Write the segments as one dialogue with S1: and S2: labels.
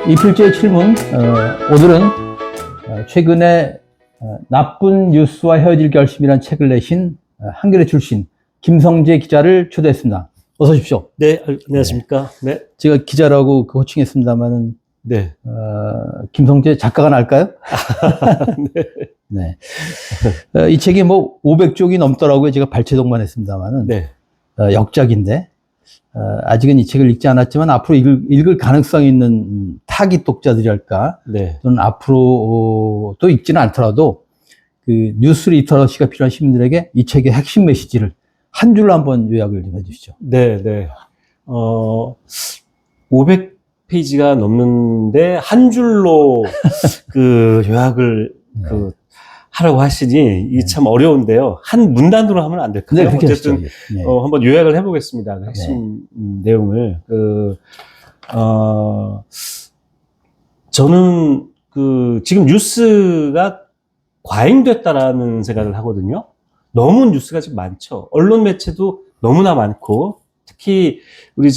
S1: 이필주의 질문. 오늘은 최근에 나쁜 뉴스와 헤어질 결심이라는 책을 내신 한겨레 출신 김성재 기자를 초대했습니다. 어서 오십시오.
S2: 네, 안녕하십니까. 네.
S1: 제가 기자라고 호칭했습니다만은,
S2: 네.
S1: 김성재 작가가 날까요?
S2: 네.
S1: 네. 이 책이 뭐 500쪽이 넘더라고요. 제가 발췌독만 했습니다만은.
S2: 네.
S1: 역작인데, 아직은 이 책을 읽지 않았지만 앞으로 읽을 가능성이 있는 타깃 독자들이랄까.
S2: 네.
S1: 또는 앞으로 또 읽지는 않더라도 그 뉴스 리터러시가 필요한 시민들에게 이 책의 핵심 메시지를 한 줄로 한번 요약을 좀 해주시죠.
S2: 네, 네. 500페이지가 넘는데 한 줄로 그 요약을 하라고 하시니 이게 참 어려운데요. 한 문단으로 하면 안 될까요?
S1: 네, 그렇게
S2: 어쨌든
S1: 하시죠. 네.
S2: 한번 요약을 해보겠습니다. 그 핵심 내용을. 저는 지금 뉴스가 과잉됐다라는 생각을 하거든요. 너무 뉴스가 지금 많죠. 언론 매체도 너무나 많고, 특히 우리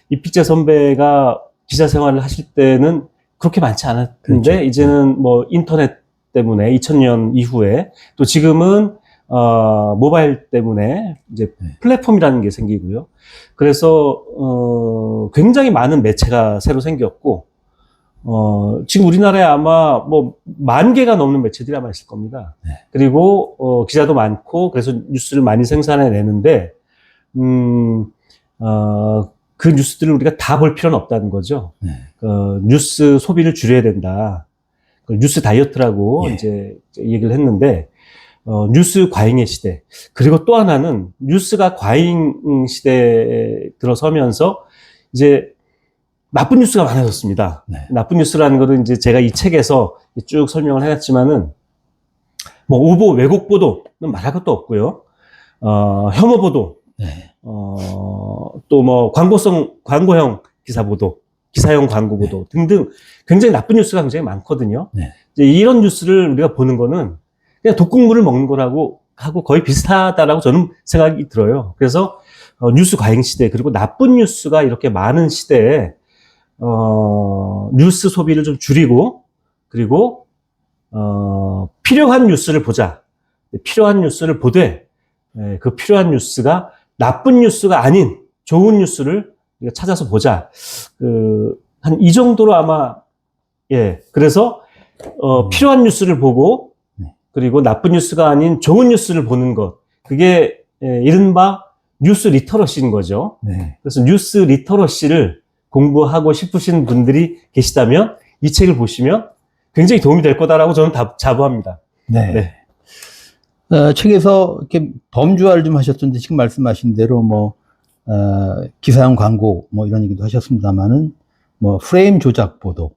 S2: 이필재 선배가 기자 생활을 하실 때는 그렇게 많지 않았는데,
S1: 그렇죠.
S2: 이제는 뭐 인터넷 때문에 2000년 이후에 또 지금은 모바일 때문에 이제 플랫폼이라는 게 생기고요. 그래서 굉장히 많은 매체가 새로 생겼고, 지금 우리나라에 아마 뭐 10,000개가 넘는 매체들이 아마 있을 겁니다.
S1: 네.
S2: 그리고 기자도 많고 그래서 뉴스를 많이 생산해 내는데 그 뉴스들을 우리가 다 볼 필요는 없다는 거죠.
S1: 네.
S2: 뉴스 소비를 줄여야 된다. 뉴스 다이어트라고
S1: 예.
S2: 이제 얘기를 했는데 뉴스 과잉의 시대. 그리고 또 하나는 뉴스가 과잉 시대에 들어서면서 이제 나쁜 뉴스가 많아졌습니다.
S1: 네.
S2: 나쁜 뉴스라는 것은 이제 제가 이 책에서 쭉 설명을 해놨지만은, 뭐, 오보, 왜곡 보도는 말할 것도 없고요. 혐오 보도,
S1: 네.
S2: 또 뭐, 광고형 기사 보도, 기사형 광고 보도 등등 굉장히 나쁜 뉴스가 굉장히 많거든요.
S1: 네.
S2: 이제 이런 뉴스를 우리가 보는 거는 그냥 독극물을 먹는 거라고 하고 거의 비슷하다라고 저는 생각이 들어요. 그래서 뉴스 과잉 시대, 그리고 나쁜 뉴스가 이렇게 많은 시대에 뉴스 소비를 좀 줄이고, 그리고, 필요한 뉴스를 보자. 필요한 뉴스를 보되, 그 필요한 뉴스가 나쁜 뉴스가 아닌 좋은 뉴스를 우리가 찾아서 보자. 한 이 정도로 아마, 그래서, 필요한 뉴스를 보고, 그리고 나쁜 뉴스가 아닌 좋은 뉴스를 보는 것. 그게, 이른바 뉴스 리터러시인 거죠.
S1: 네.
S2: 그래서 뉴스 리터러시를 공부하고 싶으신 분들이 계시다면 이 책을 보시면 굉장히 도움이 될 거다라고 저는 자부합니다.
S1: 네. 네. 책에서 이렇게 범주화를 좀 하셨던데 지금 말씀하신 대로 뭐 기사형 광고 뭐 이런 얘기도 하셨습니다만은 뭐 프레임 조작 보도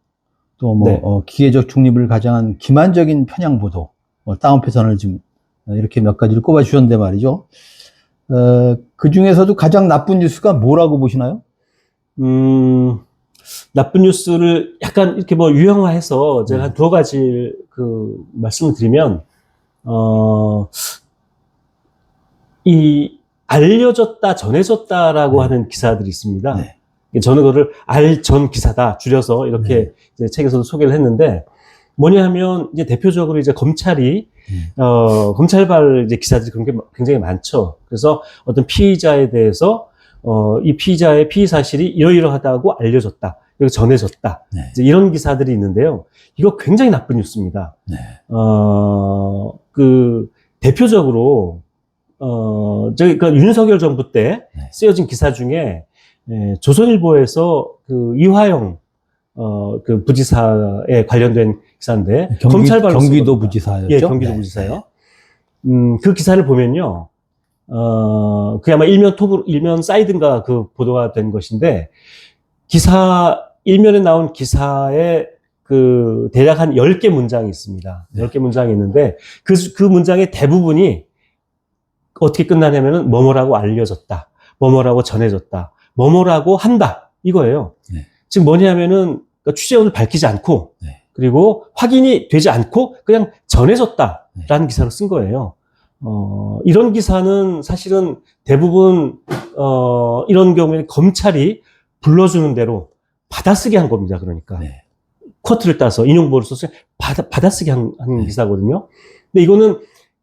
S1: 또 뭐 기계적 중립을 가장한 기만적인 편향 보도 다운표선을 좀 이렇게 몇 가지를 꼽아 주셨는데 말이죠. 그 중에서도 가장 나쁜 뉴스가 뭐라고 보시나요?
S2: 나쁜 뉴스를 약간 이렇게 뭐 유형화해서 제가 한 2가지 말씀을 드리면, 알려졌다, 전해졌다라고 하는 기사들이 있습니다. 네. 저는 그거를 전 기사다, 줄여서 이렇게 이제 책에서도 소개를 했는데, 뭐냐 하면, 이제 대표적으로 이제 검찰이, 검찰발 이제 기사들이 굉장히 많죠. 그래서 어떤 피의자에 대해서 이 피의자의 피의 사실이 이러이러하다고 알려졌다, 그리고 전해졌다. 이제 이런 기사들이 있는데요. 이거 굉장히 나쁜 뉴스입니다.
S1: 네.
S2: 대표적으로, 윤석열 정부 때 쓰여진 기사 중에, 조선일보에서 이화영, 부지사에 관련된 기사인데, 검찰발로
S1: 경기도 부지사였죠?
S2: 예, 경기도 부지사요. 그 기사를 보면요. 그게 아마 일면 사이드인가 보도가 된 것인데, 일면에 나온 기사에 대략 한 10개 문장이 있습니다. 10개 문장이 있는데, 그 문장의 대부분이 어떻게 끝나냐면은, 뭐뭐라고 알려졌다, 뭐뭐라고 전해졌다, 뭐뭐라고 한다, 이거예요. 네. 즉 뭐냐면은, 취재원을 밝히지 않고, 그리고 확인이 되지 않고, 그냥 전해졌다라는 기사를 쓴 거예요. 이런 기사는 사실은 대부분, 이런 경우에는 검찰이 불러주는 대로 받아쓰기 한 겁니다. 그러니까.
S1: 네.
S2: 쿼트를 따서 인용보를 써서 받아쓰기 한 기사거든요. 근데 이거는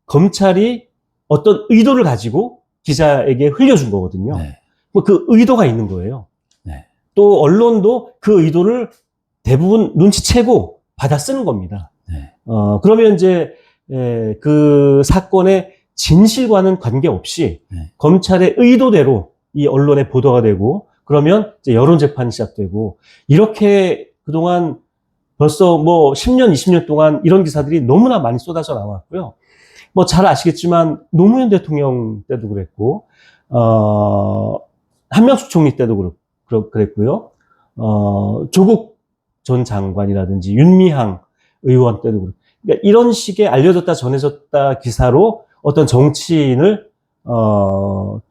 S2: 검찰이 어떤 의도를 가지고 기자에게 흘려준 거거든요.
S1: 네.
S2: 뭐 그 의도가 있는 거예요.
S1: 네.
S2: 또 언론도 그 의도를 대부분 눈치채고 받아 쓰는 겁니다.
S1: 네.
S2: 그러면 이제 그 사건의 진실과는 관계없이
S1: 네.
S2: 검찰의 의도대로 이 언론에 보도가 되고 그러면 이제 여론 재판이 시작되고 이렇게 그동안 벌써 뭐 10년, 20년 동안 이런 기사들이 너무나 많이 쏟아져 나왔고요. 뭐 잘 아시겠지만 노무현 대통령 때도 그랬고, 한명숙 총리 때도 그랬고요. 조국 전 장관이라든지 윤미향 의원 때도 그랬고. 그러니까 이런 식의 알려졌다 전해졌다 기사로 어떤 정치인을,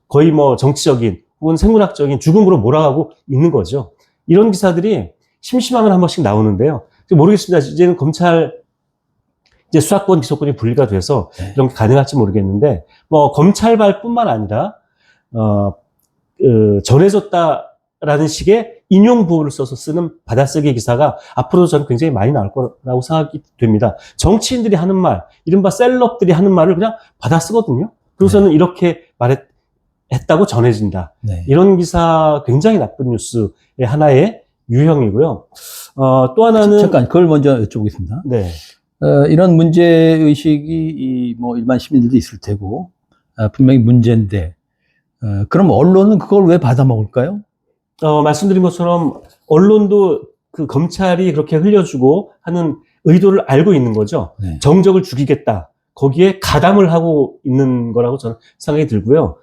S2: 거의 뭐 정치적인 혹은 생물학적인 죽음으로 몰아가고 있는 거죠. 이런 기사들이 심심하면 한 번씩 나오는데요. 모르겠습니다. 이제는 검찰, 이제 수사권, 기소권이 분리가 돼서 이런 게 가능할지 모르겠는데, 뭐, 검찰발뿐만 아니라, 전해졌다라는 식의 인용부호를 써서 쓰는 받아쓰기 기사가 앞으로도 저는 굉장히 많이 나올 거라고 생각이 됩니다. 정치인들이 하는 말, 이른바 셀럽들이 하는 말을 그냥 받아 쓰거든요. 그래서는 이렇게 했다고 전해진다.
S1: 네.
S2: 이런 기사 굉장히 나쁜 뉴스의 하나의 유형이고요. 또 하나는.
S1: 잠깐, 그걸 먼저 여쭤보겠습니다.
S2: 네.
S1: 이런 문제의식이 뭐 일반 시민들도 있을 테고, 분명히 문제인데, 그럼 언론은 그걸 왜 받아먹을까요?
S2: 말씀드린 것처럼 언론도 그 검찰이 그렇게 흘려주고 하는 의도를 알고 있는 거죠.
S1: 네.
S2: 정적을 죽이겠다. 거기에 가담을 하고 있는 거라고 저는 생각이 들고요.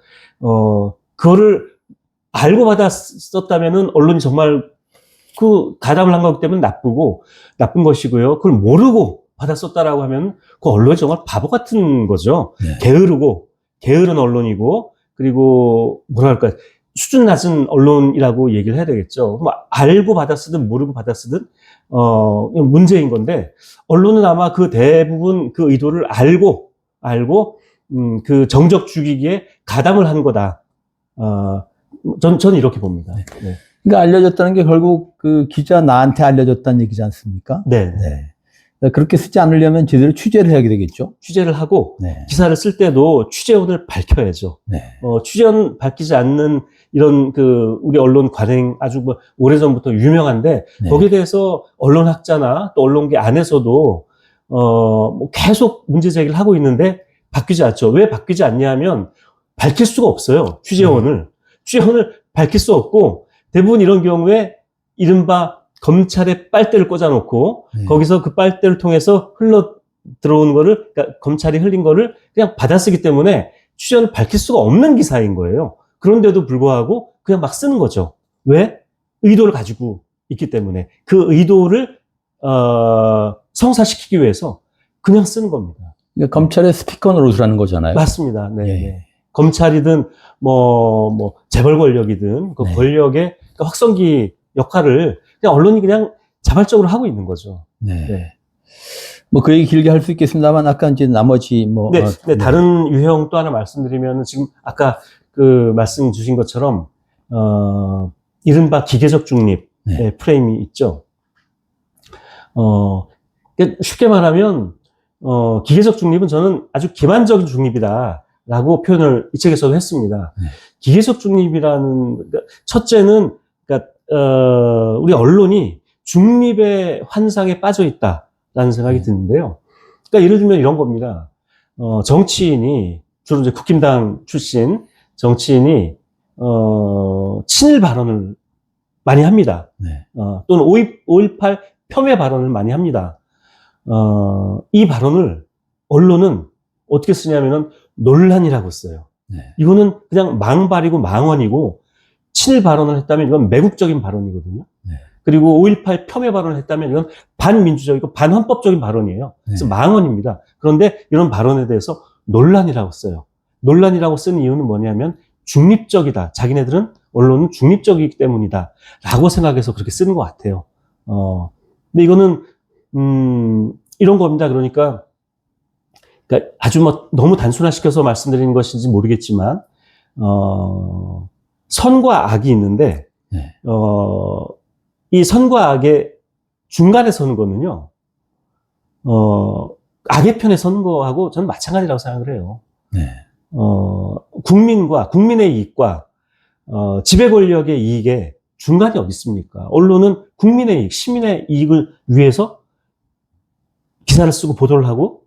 S2: 그거를 알고 받아 썼다면은 언론이 정말 그 가담을 한 거기 때문에 나쁜 것이고요. 그걸 모르고 받아 썼다라고 하면 그 언론이 정말 바보 같은 거죠.
S1: 네.
S2: 게으른 언론이고, 그리고 뭐랄까, 수준 낮은 언론이라고 얘기를 해야 되겠죠. 뭐 알고 받아 쓰든 모르고 받아 쓰든, 문제인 건데, 언론은 아마 그 대부분 그 의도를 알고, 그 정적 죽이기에 가담을 한 거다. 전 이렇게 봅니다. 네.
S1: 그러니까 알려졌다는 게 결국 그 기자 나한테 알려졌다는 얘기지 않습니까?
S2: 네.
S1: 네. 그렇게 쓰지 않으려면 제대로 취재를 해야 되겠죠.
S2: 취재를 하고,
S1: 네.
S2: 기사를 쓸 때도 취재원을 밝혀야죠.
S1: 네.
S2: 취재원 밝히지 않는 이런 우리 언론 관행 아주 뭐 오래전부터 유명한데,
S1: 네.
S2: 거기에 대해서 언론학자나 또 언론계 안에서도, 뭐 계속 문제 제기를 하고 있는데, 바뀌지 않죠. 왜 바뀌지 않냐면, 밝힐 수가 없어요. 취재원을 밝힐 수 없고, 대부분 이런 경우에 이른바 검찰에 빨대를 꽂아놓고 거기서 그 빨대를 통해서 흘러 들어오는 거를, 그러니까 검찰이 흘린 거를 그냥 받아쓰기 때문에 취재원을 밝힐 수가 없는 기사인 거예요. 그런데도 불구하고 그냥 막 쓰는 거죠. 왜? 의도를 가지고 있기 때문에. 그 의도를 성사시키기 위해서 그냥 쓰는 겁니다.
S1: 그러니까 검찰의 스피커 노릇을 잖아요.
S2: 맞습니다. 네.
S1: 예.
S2: 검찰이든 뭐 재벌 권력이든 그
S1: 네.
S2: 권력의 확성기 역할을 그냥 언론이 그냥 자발적으로 하고 있는 거죠.
S1: 네.
S2: 네.
S1: 뭐 그 얘기 길게 할 수 있겠습니다만 아까 이제 나머지 뭐
S2: 네, 다른 유형 또 하나 말씀드리면 지금 아까 그 말씀 주신 것처럼 이른바 기계적 중립의
S1: 네.
S2: 프레임이 있죠. 쉽게 말하면 기계적 중립은 저는 아주 기만적인 중립이다라고 표현을 이 책에서도 했습니다.
S1: 네.
S2: 기계적 중립이라는, 첫째는 그러니까 우리 언론이 중립의 환상에 빠져 있다라는 생각이 드는데요. 그러니까 예를 들면 이런 겁니다. 정치인이, 주로 이제 국힘당 출신 정치인이 친일 발언을 많이 합니다.
S1: 네.
S2: 또는 5.18 폄훼 발언을 많이 합니다. 이 발언을 언론은 어떻게 쓰냐면은 논란이라고 써요.
S1: 네.
S2: 이거는 그냥 망발이고 망언이고, 친일 발언을 했다면 이건 매국적인 발언이거든요.
S1: 네.
S2: 그리고 5.18 폄훼 발언을 했다면 이건 반민주적이고 반헌법적인 발언이에요. 그래서
S1: 네.
S2: 망언입니다. 그런데 이런 발언에 대해서 논란이라고 써요. 논란이라고 쓰는 이유는 뭐냐면 중립적이다. 자기네들은 언론은 중립적이기 때문이다. 라고 생각해서 그렇게 쓰는 것 같아요. 근데 이거는, 이런 겁니다. 그러니까 아주 뭐 너무 단순화시켜서 말씀드리는 것인지 모르겠지만, 선과 악이 있는데,
S1: 네.
S2: 이 선과 악의 중간에 서는 거는요, 악의 편에 서는 거하고 저는 마찬가지라고 생각을 해요.
S1: 네.
S2: 국민의 이익과, 지배 권력의 이익에 중간이 어디 있습니까? 언론은 국민의 이익, 시민의 이익을 위해서 기사를 쓰고 보도를 하고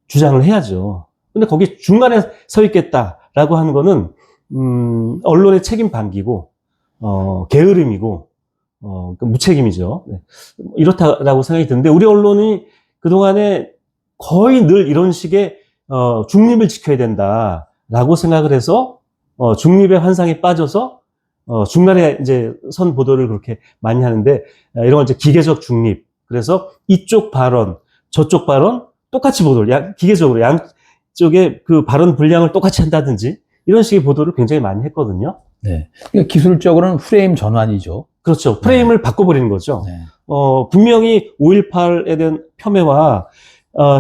S2: 주장을 해야죠. 근데 거기 중간에 서 있겠다라고 하는 거는, 언론의 책임 방기고, 게으름이고, 무책임이죠. 네. 이렇다라고 생각이 드는데, 우리 언론이 그동안에 거의 늘 이런 식의, 중립을 지켜야 된다라고 생각을 해서, 중립의 환상에 빠져서, 중간에 이제 선 보도를 그렇게 많이 하는데, 이런 건 이제 기계적 중립. 그래서 이쪽 발언, 저쪽 발언, 똑같이 보도를, 기계적으로 양쪽의 그 발언 분량을 똑같이 한다든지, 이런 식의 보도를 굉장히 많이 했거든요.
S1: 네. 그러니까 기술적으로는 프레임 전환이죠.
S2: 그렇죠. 프레임을 바꿔버리는 거죠.
S1: 네.
S2: 분명히 5.18에 대한 폄훼와,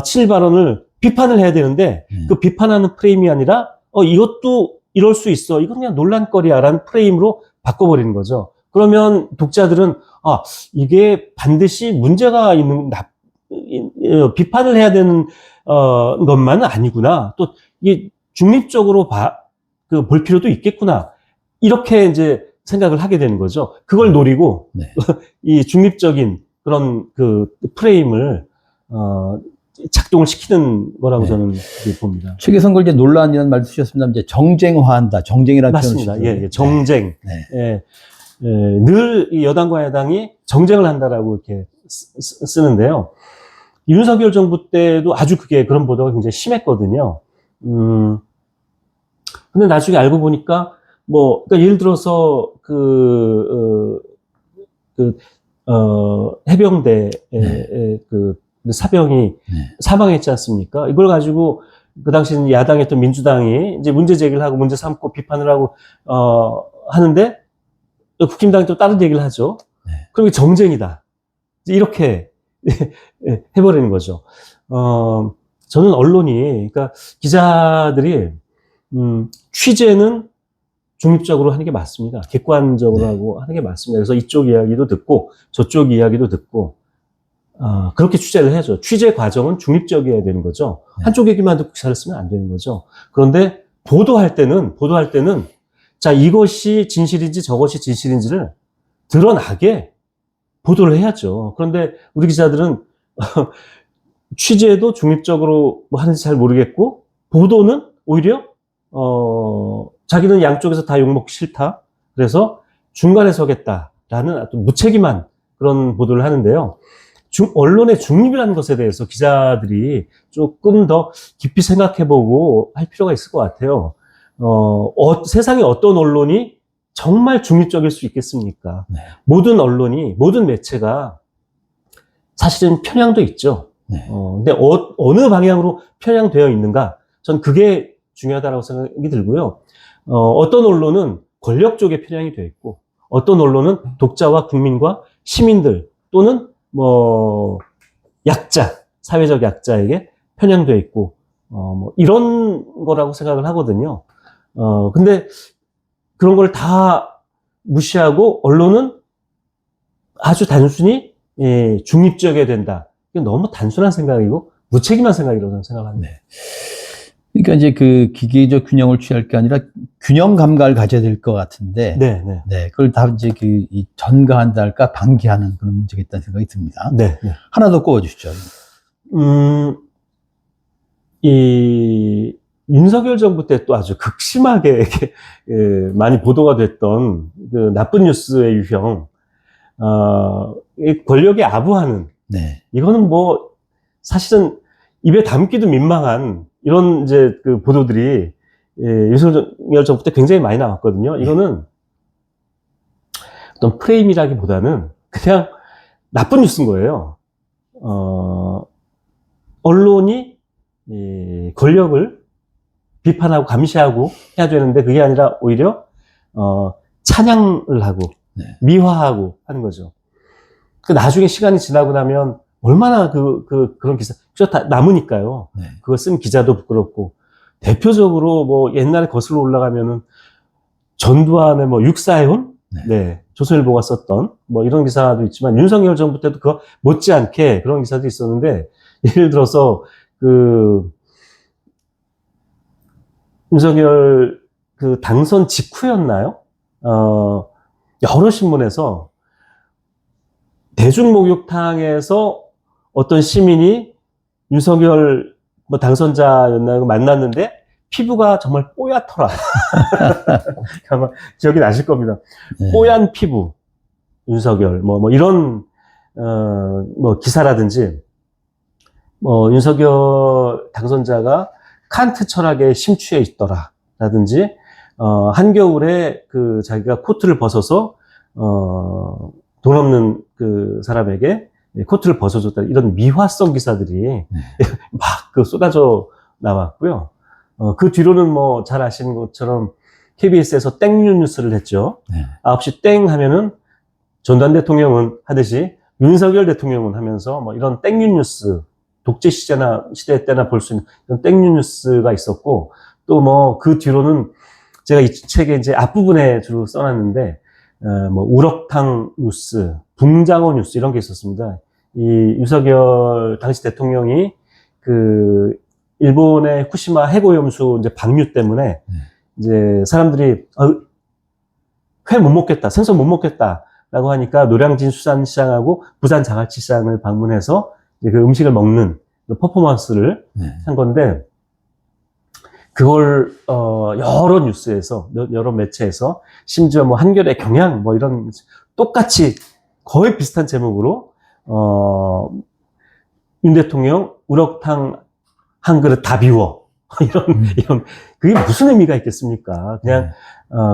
S2: 7 발언을 비판을 해야 되는데, 그 비판하는 프레임이 아니라, 이것도 이럴 수 있어. 이건 그냥 논란거리야. 라는 프레임으로 바꿔버리는 거죠. 그러면 독자들은, 이게 반드시 문제가 있는, 비판을 해야 되는, 것만은 아니구나. 또, 이게 중립적으로 볼 필요도 있겠구나. 이렇게 이제 생각을 하게 되는 거죠. 그걸 노리고,
S1: 네.
S2: 이 중립적인 그런 그 프레임을, 작동을 시키는 거라고
S1: 네.
S2: 저는 봅니다.
S1: 책에서 그걸 이제 논란이라는 말도 쓰셨습니다. 이제 정쟁화한다. 정쟁이라는 표현을
S2: 맞습니다.
S1: 쓰죠.
S2: 예, 정쟁.
S1: 네.
S2: 늘 이 여당과 야당이 정쟁을 한다라고 이렇게 쓰는데요. 윤석열 정부 때도 아주 그런 보도가 굉장히 심했거든요. 근데 나중에 알고 보니까, 그러니까 예를 들어서, 해병대의
S1: 네.
S2: 사병이
S1: 네.
S2: 사망했지 않습니까? 이걸 가지고 그 당시는 야당이었던 민주당이 이제 문제 제기를 하고 문제 삼고 비판을 하고, 하는데, 국힘당이 또 다른 얘기를 하죠.
S1: 네.
S2: 그럼 이게 정쟁이다. 이렇게 해버리는 거죠. 저는 언론이, 그러니까 기자들이, 취재는 중립적으로 하는 게 맞습니다. 객관적으로
S1: 네.
S2: 하고 하는 게 맞습니다. 그래서 이쪽 이야기도 듣고 저쪽 이야기도 듣고, 그렇게 취재를 해야죠. 취재 과정은 중립적이어야 되는 거죠.
S1: 네.
S2: 한쪽 얘기만 듣고 기사를 쓰면 안 되는 거죠. 그런데 보도할 때는 자, 이것이 진실인지 저것이 진실인지를 드러나게 보도를 해야죠. 그런데 우리 기자들은 취재도 중립적으로 뭐 하는지 잘 모르겠고, 보도는 오히려 자기는 양쪽에서 다 욕먹기 싫다. 그래서 중간에 서겠다라는 아주 무책임한 그런 보도를 하는데요. 언론의 중립이라는 것에 대해서 기자들이 조금 더 깊이 생각해보고 할 필요가 있을 것 같아요. 세상에 어떤 언론이 정말 중립적일 수 있겠습니까?
S1: 네.
S2: 모든 언론이, 모든 매체가 사실은 편향도 있죠.
S1: 네.
S2: 근데 어느 방향으로 편향되어 있는가? 전 그게 중요하다고 생각이 들고요. 어떤 언론은 권력 쪽에 편향이 되어 있고, 어떤 언론은 독자와 국민과 시민들 또는 약자, 사회적 약자에게 편향되어 있고, 이런 거라고 생각을 하거든요. 근데 그런 걸 다 무시하고 언론은 아주 단순히 중립적이어야 된다. 이게 너무 단순한 생각이고 무책임한 생각이라고 저는 생각합니다.
S1: 네. 그러니까 이제 그 기계적 균형을 취할 게 아니라 균형 감각을 가져야 될 것 같은데,
S2: 네.
S1: 그걸 다 이제 이 전가한다 할까 방기하는 그런 문제가 있다는 생각이 듭니다.
S2: 네.
S1: 하나 더 꼽아주시죠.
S2: 이 윤석열 정부 때 또 아주 극심하게 이렇게, 많이 보도가 됐던 그 나쁜 뉴스의 유형, 이 권력에 아부하는,
S1: 네.
S2: 이거는 사실은 입에 담기도 민망한 이런 이제 그 보도들이 윤석열 정부 때 굉장히 많이 나왔거든요. 이거는 어떤 프레임이라기보다는 그냥 나쁜 뉴스인 거예요. 언론이 권력을 비판하고 감시하고 해야 되는데 그게 아니라 오히려 찬양을 하고
S1: 네.
S2: 미화하고 하는 거죠. 그 나중에 시간이 지나고 나면 얼마나 그런 기사, 그저 다 남으니까요.
S1: 네.
S2: 그거 쓴 기자도 부끄럽고, 대표적으로 옛날에 거슬러 올라가면은 전두환의 육사해혼? 네. 조선일보가 썼던 뭐 이런 기사도 있지만 윤석열 정부 때도 그거 못지않게 그런 기사도 있었는데 예를 들어서 그 윤석열 그 당선 직후였나요? 여러 신문에서 대중목욕탕에서 어떤 시민이 윤석열 뭐 당선자였나요? 만났는데 피부가 정말 뽀얗더라. 아마 기억이 나실 겁니다.
S1: 네.
S2: 뽀얀 피부, 윤석열, 뭐 이런, 뭐 기사라든지, 윤석열 당선자가 칸트 철학에 심취해 있더라. 라든지, 한겨울에 그 자기가 코트를 벗어서, 돈 없는 그 사람에게 코트를 벗어줬다. 이런 미화성 기사들이 막 그 쏟아져 나왔고요. 그 뒤로는 뭐 잘 아시는 것처럼 KBS에서 땡뉴 뉴스를 했죠. 9시 땡 하면은 전두환 대통령은 하듯이 윤석열 대통령은 하면서 뭐 이런 땡뉴 뉴스, 독재 시대 때나 볼 수 있는 이런 땡뉴 뉴스가 있었고, 또 뭐 그 뒤로는 제가 이 책에 이제 앞부분에 주로 써놨는데, 뭐 우럭탕 뉴스, 붕장어 뉴스 이런 게 있었습니다. 이 윤석열 당시 대통령이 그 일본의 후쿠시마 해고염수 이제 방류 때문에 이제 사람들이 회 못 먹겠다, 생선 못 먹겠다라고 하니까 노량진 수산시장하고 부산 자갈치시장을 방문해서 이제 그 음식을 먹는 퍼포먼스를 한 건데, 그걸 여러 뉴스에서 여러 매체에서 심지어 뭐 한겨레 경향 뭐 이런 똑같이 거의 비슷한 제목으로 윤 대통령 우럭탕 한 그릇 다 비워. 이런, 그게 무슨 의미가 있겠습니까? 그냥,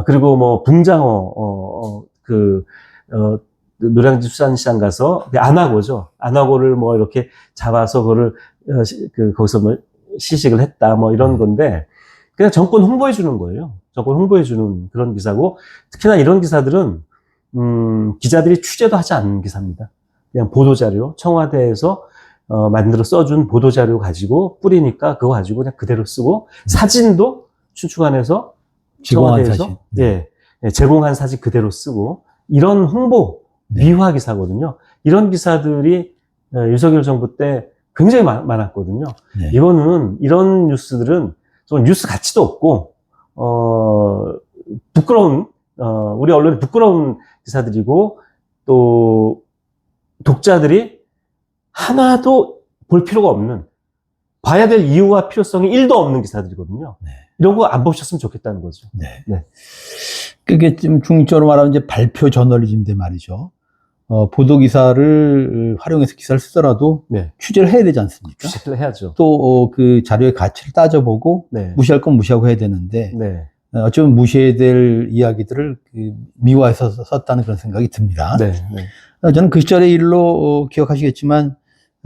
S2: 그리고 뭐, 붕장어, 노량진 수산시장 가서, 안하고죠. 안하고를 뭐, 이렇게 잡아서 그거를, 거기서 뭐, 시식을 했다, 뭐, 이런 건데, 그냥 정권 홍보해주는 거예요. 정권 홍보해주는 그런 기사고, 특히나 이런 기사들은, 기자들이 취재도 하지 않는 기사입니다. 그냥 보도자료, 청와대에서 만들어 써준 보도자료 가지고 뿌리니까 그거 가지고 그냥 그대로 쓰고, 사진도 춘추관에서 청와대에서 제공한 사진 그대로 쓰고, 이런 홍보 미화 기사거든요. 이런 기사들이 윤석열 정부 때 굉장히 많았거든요. 이거는 이런 뉴스들은 좀 뉴스 가치도 없고 부끄러운 우리 언론이 부끄러운 기사들이고, 또 독자들이 하나도 볼 필요가 없는, 봐야 될 이유와 필요성이 1도 없는 기사들이거든요. 이런 거 안 보셨으면 좋겠다는 거죠.
S1: 그게 좀 중립적으로 말하면 이제 발표 저널리즘인데 말이죠. 보도 기사를 활용해서 기사를 쓰더라도 취재를 해야 되지 않습니까?
S2: 취재를 해야죠.
S1: 또 그 자료의 가치를 따져보고 무시할 건 무시하고 해야 되는데 어쩌면 무시해야 될 이야기들을 미화해서 썼다는 그런 생각이 듭니다. 저는 그 시절의 일로 기억하시겠지만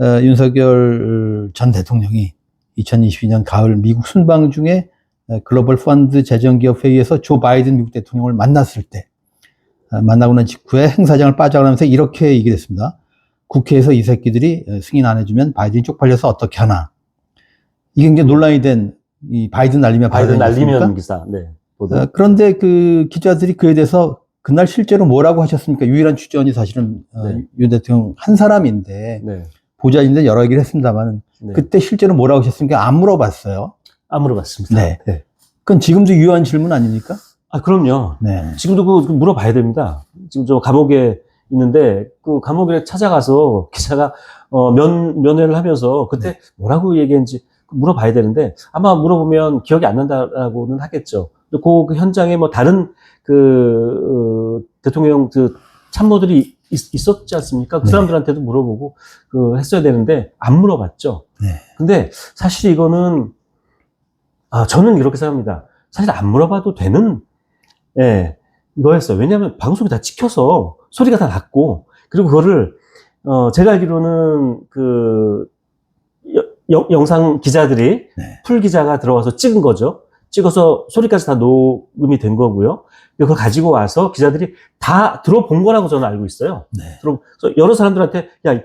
S1: 윤석열 전 대통령이 2022년 가을 미국 순방 중에 글로벌 펀드 재정기업 회의에서 조 바이든 미국 대통령을 만났을 때, 만나고 난 직후에 행사장을 빠져나가면서 이렇게 얘기를 했습니다. 국회에서 이 새끼들이 승인 안 해주면 바이든이 쪽팔려서 어떻게 하나. 이게 이제 논란이 된 이 바이든 날리면
S2: 기사.
S1: 그런데 그 기자들이 그에 대해서 그날 실제로 뭐라고 하셨습니까? 유일한 취재원이 사실은 윤 대통령 한 사람인데 보좌진들 여러 얘기를 했습니다만 그때 실제로 뭐라고 하셨습니까? 안 물어봤어요.
S2: 안 물어봤습니다.
S1: 그건 지금도 유효한 질문 아닙니까?
S2: 그럼요. 지금도 그거 물어봐야 됩니다. 지금 저 감옥에 있는데 그 감옥에 찾아가서 기자가 면회를 하면서 그때 뭐라고 얘기했는지 물어봐야 되는데, 아마 물어보면 기억이 안 난다라고는 하겠죠. 그 현장에 뭐 다른 대통령 참모들이 있었지 않습니까? 그 사람들한테도 물어보고 했어야 되는데 안 물어봤죠. 근데 사실 이거는 저는 이렇게 생각합니다. 사실 안 물어봐도 되는 이거였어요. 왜냐하면 방송이 다 찍혀서 소리가 다 났고, 그리고 그거를 제가 알기로는 영상 기자들이 풀 기자가 들어와서 찍은 거죠. 찍어서 소리까지 다 녹음이 된 거고요. 그걸 가지고 와서 기자들이 다 들어본 거라고 저는 알고 있어요. 그래서 여러 사람들한테 야,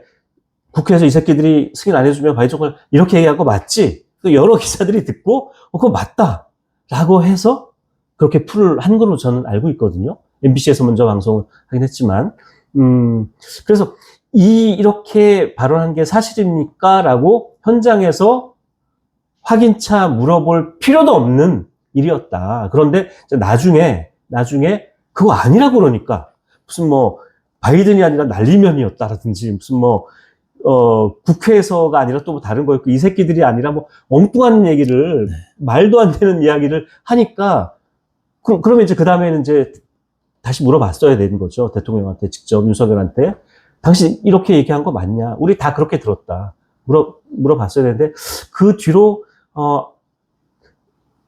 S2: 국회에서 이 새끼들이 승인 안 해주면 바이든을 이렇게 얘기하고 맞지? 또 여러 기자들이 듣고 그거 맞다 라고 해서 그렇게 풀을 한 걸로 저는 알고 있거든요. MBC에서 먼저 방송을 하긴 했지만, 그래서 이렇게 발언한 게 사실입니까? 라고 현장에서 확인차 물어볼 필요도 없는 일이었다. 그런데 나중에 그거 아니라고 그러니까 무슨 뭐 바이든이 아니라 날리면이었다라든지 무슨 뭐 국회에서가 아니라 또 뭐 다른 거였고 이 새끼들이 아니라 뭐 엉뚱한 얘기를 말도 안 되는 이야기를 하니까 그러면 이제 그 다음에는 이제 다시 물어봤어야 되는 거죠. 대통령한테 직접 윤석열한테 당신 이렇게 얘기한 거 맞냐? 우리 다 그렇게 들었다. 물어봤어야 되는데 그 뒤로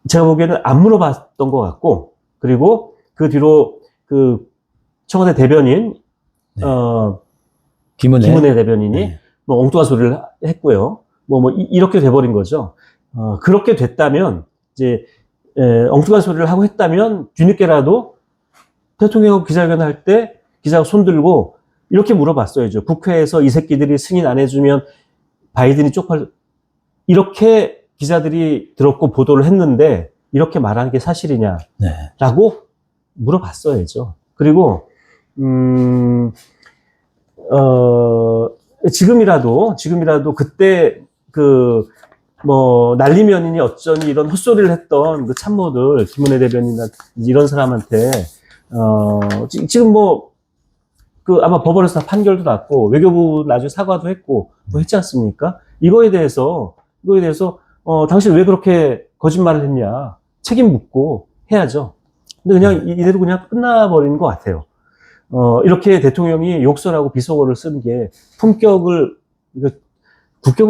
S2: 제가 보기에는 안 물어봤던 것 같고 그리고 그 뒤로 그 청와대 대변인 김은혜 대변인이 뭐 엉뚱한 소리를 했고요. 이렇게 돼버린 거죠. 그렇게 됐다면, 이제, 엉뚱한 소리를 하고 했다면, 뒤늦게라도 대통령 기자회견 할 때 기자가 손들고 이렇게 물어봤어야죠. 국회에서 이 새끼들이 승인 안 해주면 바이든이 이렇게 기자들이 들었고 보도를 했는데, 이렇게 말하는 게 사실이냐? 라고 물어봤어야죠. 그리고, 지금이라도 그때 날리면이니 어쩌니 이런 헛소리를 했던 그 참모들, 김은혜 대변인이나 이런 사람한테, 지금 아마 법원에서 판결도 났고, 외교부 나중에 사과도 했고, 했지 않습니까? 이거에 대해서, 당신 왜 그렇게 거짓말을 했냐? 책임 묻고 해야죠. 근데 그냥 이대로 그냥 끝나버리는 것 같아요. 이렇게 대통령이 욕설하고 비속어를 쓰는 게 국격을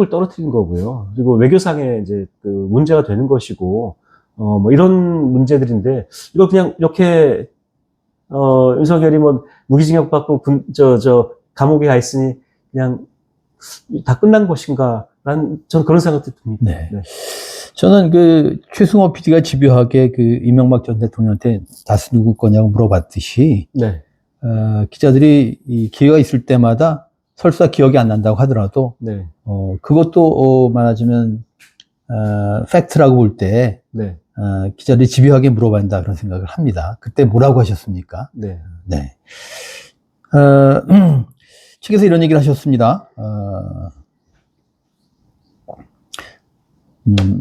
S2: 떨어뜨린 거고요. 그리고 외교상에 이제 문제가 되는 것이고, 이런 문제들인데, 이걸 그냥 이렇게, 윤석열이 무기징역 받고 감옥에 가 있으니 그냥 다 끝난 것인가? 저는 그런 생각도 듭니다.
S1: 네. 저는 최승호 PD가 집요하게 이명박 전 대통령한테 다스 누구 거냐고 물어봤듯이,
S2: 네.
S1: 기자들이 기회가 있을 때마다 설사 기억이 안 난다고 하더라도,
S2: 네.
S1: 그것도, 말하자면, 팩트라고 볼 때,
S2: 네.
S1: 기자들이 집요하게 물어봐야 그런 생각을 합니다. 그때 뭐라고 하셨습니까?
S2: 네.
S1: 네. 책에서 이런 얘기를 하셨습니다.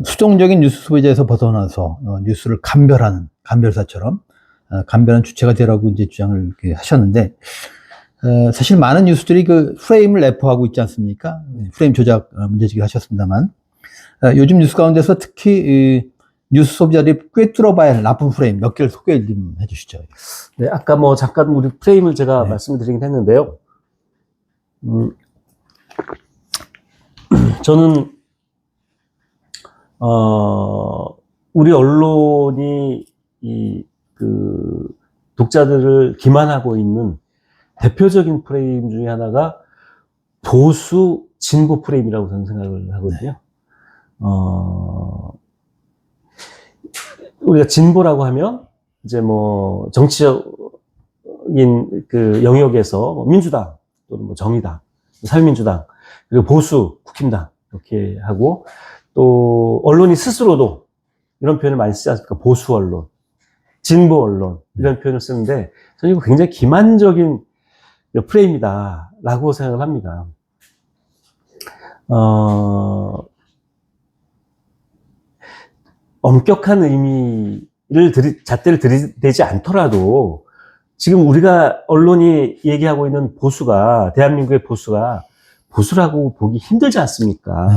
S1: 수동적인 뉴스 소비자에서 벗어나서, 뉴스를 감별사처럼, 감별한 주체가 되라고 이제 주장을 이렇게 하셨는데, 사실 많은 뉴스들이 프레임을 내포하고 있지 않습니까? 프레임 조작 문제제기를 하셨습니다만, 요즘 뉴스 가운데서 특히 뉴스 소비자들이 꿰뚫어봐야 할 나쁜 프레임 몇 개를 소개 좀 해주시죠.
S2: 네, 아까 잠깐 우리 프레임을 제가 말씀을 드리긴 했는데요. 저는, 우리 언론이 독자들을 기만하고 있는 대표적인 프레임 중에 하나가 보수 진보 프레임이라고 저는 생각을 하거든요. 우리가 진보라고 하면 이제 정치적인 영역에서 민주당 또는 정의당, 사회민주당 그리고 보수 국힘당 이렇게 하고 또 언론이 스스로도 이런 표현을 많이 쓰지 않습니까? 보수 언론, 진보 언론 이런 표현을 쓰는데 저는 이거 굉장히 기만적인 프레임이다라고 생각을 합니다. 엄격한 의미를 잣대를 들이대지 않더라도 지금 우리가 언론이 얘기하고 있는 보수가 대한민국의 보수라고 보기 힘들지 않습니까?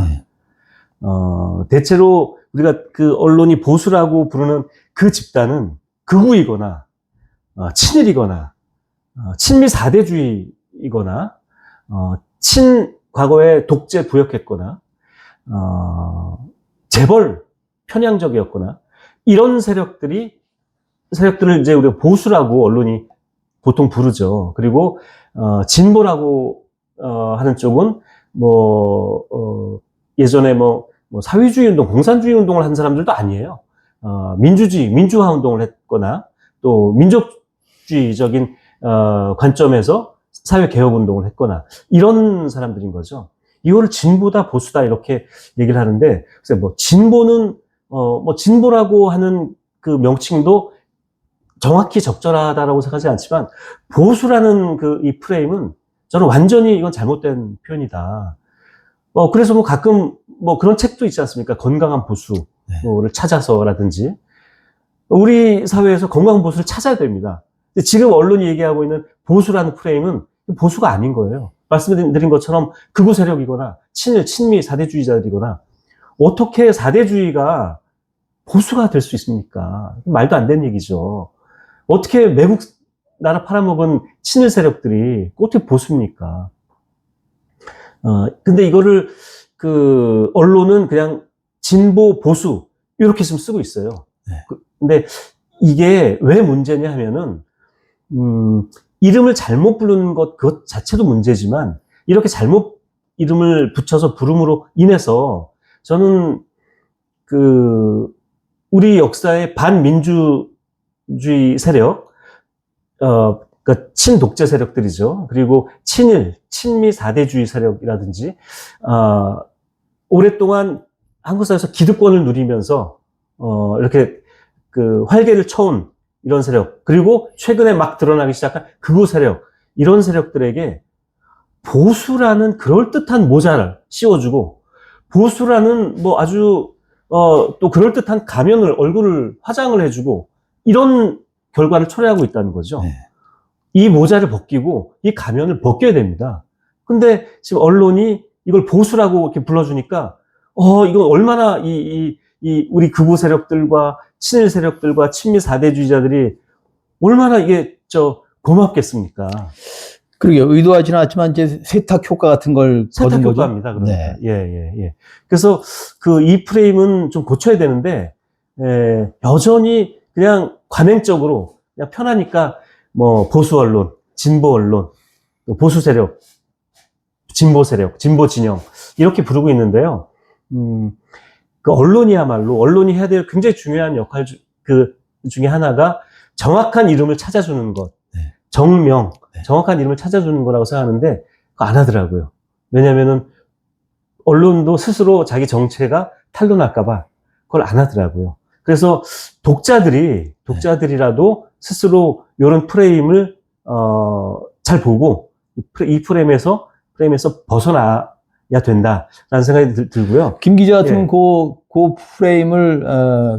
S2: 대체로 우리가 언론이 보수라고 부르는 그 집단은 극우이거나 친일이거나 친미 4대주의이거나 과거에 독재 부역했거나 재벌 편향적이었거나 이런 세력들을 이제 우리가 보수라고 언론이 보통 부르죠. 그리고 진보라고 하는 쪽은 예전에 사회주의 운동, 공산주의 운동을 한 사람들도 아니에요. 민주화 운동을 했거나 또 민족주의적인 관점에서 사회개혁 운동을 했거나 이런 사람들인 거죠. 이거를 진보다 보수다 이렇게 얘기를 하는데 글쎄 진보는 진보라고 하는 그 명칭도 정확히 적절하다라고 생각하지 않지만 보수라는 이 프레임은 저는 완전히 이건 잘못된 표현이다. 그래서 뭐 가끔 뭐 그런 책도 있지 않습니까? 건강한 보수를 찾아서라든지 우리 사회에서 건강한 보수를 찾아야 됩니다. 근데 지금 언론이 얘기하고 있는 보수라는 프레임은 보수가 아닌 거예요. 말씀드린 것처럼 극우 세력이거나 친미 사대주의자들이거나 어떻게 사대주의가 보수가 될 수 있습니까? 말도 안 되는 얘기죠. 어떻게 외국 나라 팔아먹은 친일 세력들이 어떻게 보수입니까? 근데 이거를 언론은 그냥 진보, 보수 이렇게 지금 쓰고 있어요.
S1: 네.
S2: 근데 이게 왜 문제냐 하면은 이름을 잘못 부르는 그것 자체도 문제지만 이렇게 잘못 이름을 붙여서 부름으로 인해서 저는 우리 역사의 반민주주의 세력, 그러니까 친독재 세력들이죠. 그리고 친미 사대주의 세력이라든지, 오랫동안 한국 사회에서 기득권을 누리면서, 이렇게 활개를 쳐온 이런 세력, 그리고 최근에 막 드러나기 시작한 극우 세력, 이런 세력들에게 보수라는 그럴듯한 모자를 씌워주고, 보수라는 뭐 아주, 또 그럴듯한 얼굴을 화장을 해주고, 이런 결과를 초래하고 있다는 거죠.
S1: 네.
S2: 이 모자를 벗기고, 이 가면을 벗겨야 됩니다. 근데 지금 언론이 이걸 보수라고 이렇게 불러주니까, 이건 얼마나 우리 극우 세력들과 친일 세력들과 친미 사대주의자들이 얼마나 이게 고맙겠습니까?
S1: 그러게 의도하지는 않지만 이제 세탁 효과 같은 걸
S2: 세탁
S1: 거둔 거죠.
S2: 효과입니다. 그러니까.
S1: 네.
S2: 예. 그래서 이 프레임은 좀 고쳐야 되는데, 여전히 그냥 관행적으로 그냥 편하니까 뭐 보수 언론, 진보 언론, 보수 세력, 진보 세력, 진보 진영 이렇게 부르고 있는데요. 언론이 해야 될 굉장히 중요한 역할 중에 하나가 정확한 이름을 찾아주는 것,
S1: 네.
S2: 정명, 정확한 이름을 찾아주는 거라고 생각하는데 그거 안 하더라고요. 왜냐면은 언론도 스스로 자기 정체가 탄로날까봐 그걸 안 하더라고요. 그래서 독자들이라도 스스로 이런 프레임을 잘 보고 이 프레임에서 벗어나야 된다라는 생각이 들고요.
S1: 김 기자 같으면 그 프레임을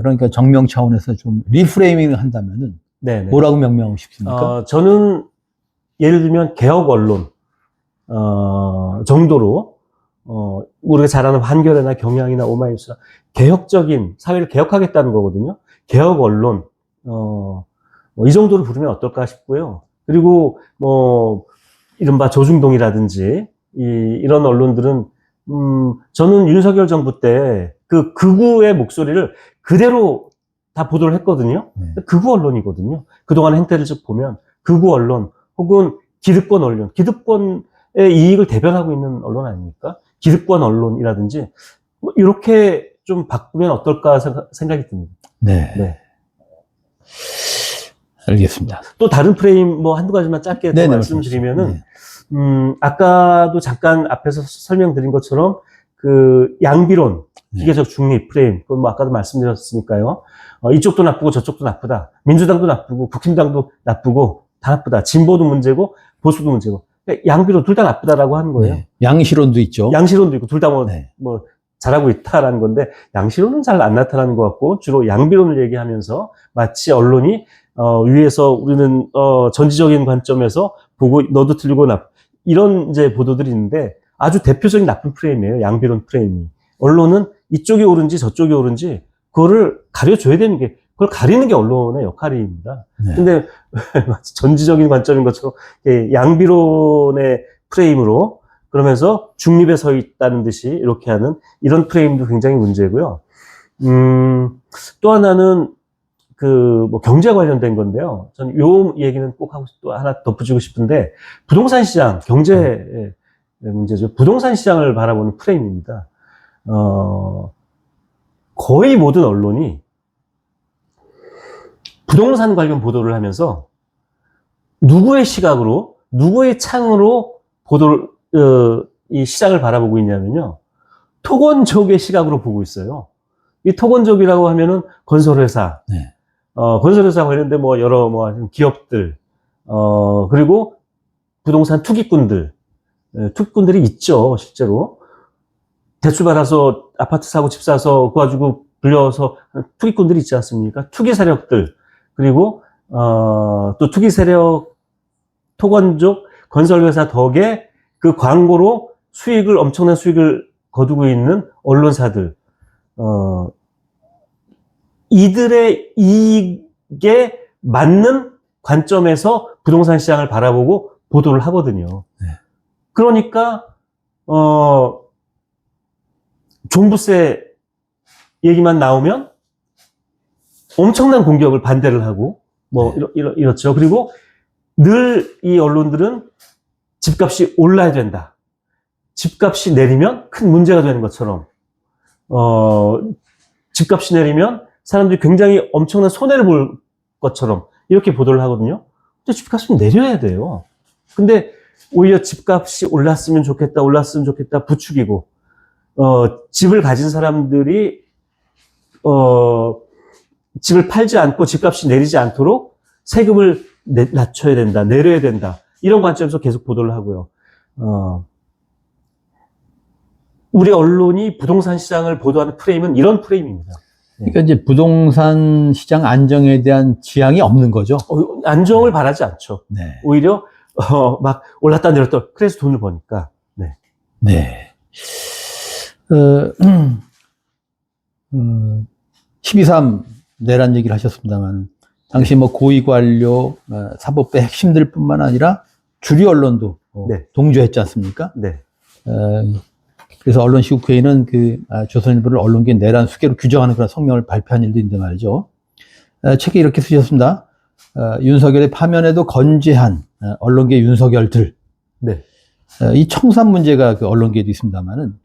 S1: 그러니까 정명 차원에서 좀 리프레이밍을 한다면은
S2: 네네.
S1: 뭐라고 명명하고 싶습니까?
S2: 저는 예를 들면 개혁 언론 정도로 우리가 잘 아는 한겨레나 경향이나 오마이뉴스나 개혁적인 사회를 개혁하겠다는 거거든요. 개혁 언론 이 정도로 부르면 어떨까 싶고요. 그리고 이른바 조중동이라든지 이런 언론들은 저는 윤석열 정부 때 극우의 목소리를 그대로 다 보도를 했거든요. 극우 언론이거든요. 그동안 행태를 쭉 보면 극우 언론 혹은 기득권 언론, 기득권의 이익을 대변하고 있는 언론 아닙니까? 기득권 언론이라든지 이렇게 좀 바꾸면 어떨까 생각이 듭니다.
S1: 네. 알겠습니다.
S2: 또 다른 프레임 한두 가지만 짧게 더 말씀드리면은 아까도 잠깐 앞에서 설명드린 것처럼 양비론, 기계적 중립 프레임, 그건 아까도 말씀드렸으니까요. 이쪽도 나쁘고 저쪽도 나쁘다. 민주당도 나쁘고 국힘당도 나쁘고 다 나쁘다. 진보도 문제고 보수도 문제고. 양비론 둘 다 나쁘다라고 하는 거예요.
S1: 네. 양시론도 있죠.
S2: 양시론도 있고 둘 다 잘하고 있다라는 건데 양시론은 잘 안 나타나는 것 같고 주로 양비론을 얘기하면서 마치 언론이 위에서 우리는 전지적인 관점에서 보고 너도 틀리고 이런 이제 보도들이 있는데 아주 대표적인 나쁜 프레임이에요. 양비론 프레임이. 언론은 이쪽이 옳은지 저쪽이 옳은지 그거를 가려줘야 되는 게 그걸 가리는 게 언론의 역할입니다.
S1: 네.
S2: 근데 마치 전지적인 관점인 것처럼 양비론의 프레임으로 그러면서 중립에 서 있다는 듯이 이렇게 하는 이런 프레임도 굉장히 문제고요. 또 하나는 경제 관련된 건데요. 저는 요 얘기는 꼭 하고 또 하나 덧붙이고 싶은데 부동산 시장, 경제의 문제죠. 부동산 시장을 바라보는 프레임입니다. 거의 모든 언론이 부동산 관련 보도를 하면서 누구의 시각으로, 누구의 창으로 이 시장을 바라보고 있냐면요. 토건족의 시각으로 보고 있어요. 이 토건족이라고 하면은 건설회사, 건설회사 관련된 뭐 여러 기업들, 그리고 부동산 투기꾼들이 있죠, 실제로. 대출 받아서 아파트 사고 집 사서 그거 가지고 불려서 투기꾼들이 있지 않습니까? 투기 세력들, 그리고, 또 투기 세력, 토건족, 건설회사 덕에 그 광고로 엄청난 수익을 거두고 있는 언론사들, 이들의 이익에 맞는 관점에서 부동산 시장을 바라보고 보도를 하거든요.
S1: 네.
S2: 그러니까, 종부세 얘기만 나오면 엄청난 공격을 반대를 하고, 이렇죠. 그리고 늘 이 언론들은 집값이 올라야 된다. 집값이 내리면 큰 문제가 되는 것처럼, 집값이 내리면 사람들이 굉장히 엄청난 손해를 볼 것처럼 이렇게 보도를 하거든요. 근데 집값은 내려야 돼요. 근데 오히려 집값이 올랐으면 좋겠다 부추기고, 집을 가진 사람들이, 집을 팔지 않고 집값이 내리지 않도록 세금을 낮춰야 된다, 내려야 된다. 이런 관점에서 계속 보도를 하고요. 우리 언론이 부동산 시장을 보도하는 프레임은 이런 프레임입니다.
S1: 그러니까 이제 부동산 시장 안정에 대한 지향이 없는 거죠.
S2: 안정을 바라지 않죠.
S1: 네.
S2: 오히려, 막 올랐다 내렸다. 그래서 돈을 버니까. 네.
S1: 네. 12.3 내란 얘기를 하셨습니다만, 당시 뭐 고위 관료, 사법부의 핵심들 뿐만 아니라 주류 언론도
S2: 네.
S1: 동조했지 않습니까?
S2: 네.
S1: 그래서 언론시국회의는 조선일보를 언론계 내란 수괴로 규정하는 그런 성명을 발표한 일도 있는데 말이죠. 책에 이렇게 쓰셨습니다. 윤석열의 파면에도 건재한 언론계 윤석열들.
S2: 네.
S1: 이 청산 문제가 그 언론계에도 있습니다만은,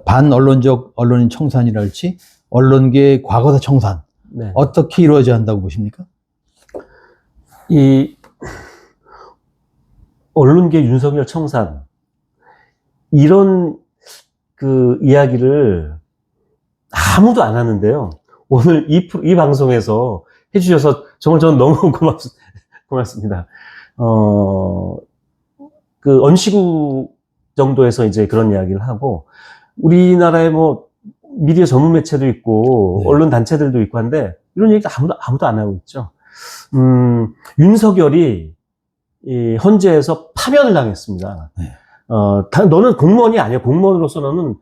S1: 반언론적 언론인 청산이랄지 언론계의 과거사 청산.
S2: 네.
S1: 어떻게 이루어져야 한다고 보십니까?
S2: 이 언론계 윤석열 청산, 이런 그 이야기를 아무도 안 하는데요. 오늘 이 방송에서 해주셔서 정말 저는 너무 고맙습니다. 그 언시국 정도에서 이제 그런 이야기를 하고, 우리나라에 뭐 미디어 전문 매체도 있고,
S1: 네.
S2: 언론 단체들도 있고 한데, 이런 얘기 아무도 안 하고 있죠. 윤석열이 이 헌재에서 파면을 당했습니다.
S1: 네.
S2: 너는 공무원이 아니야. 공무원으로서 너는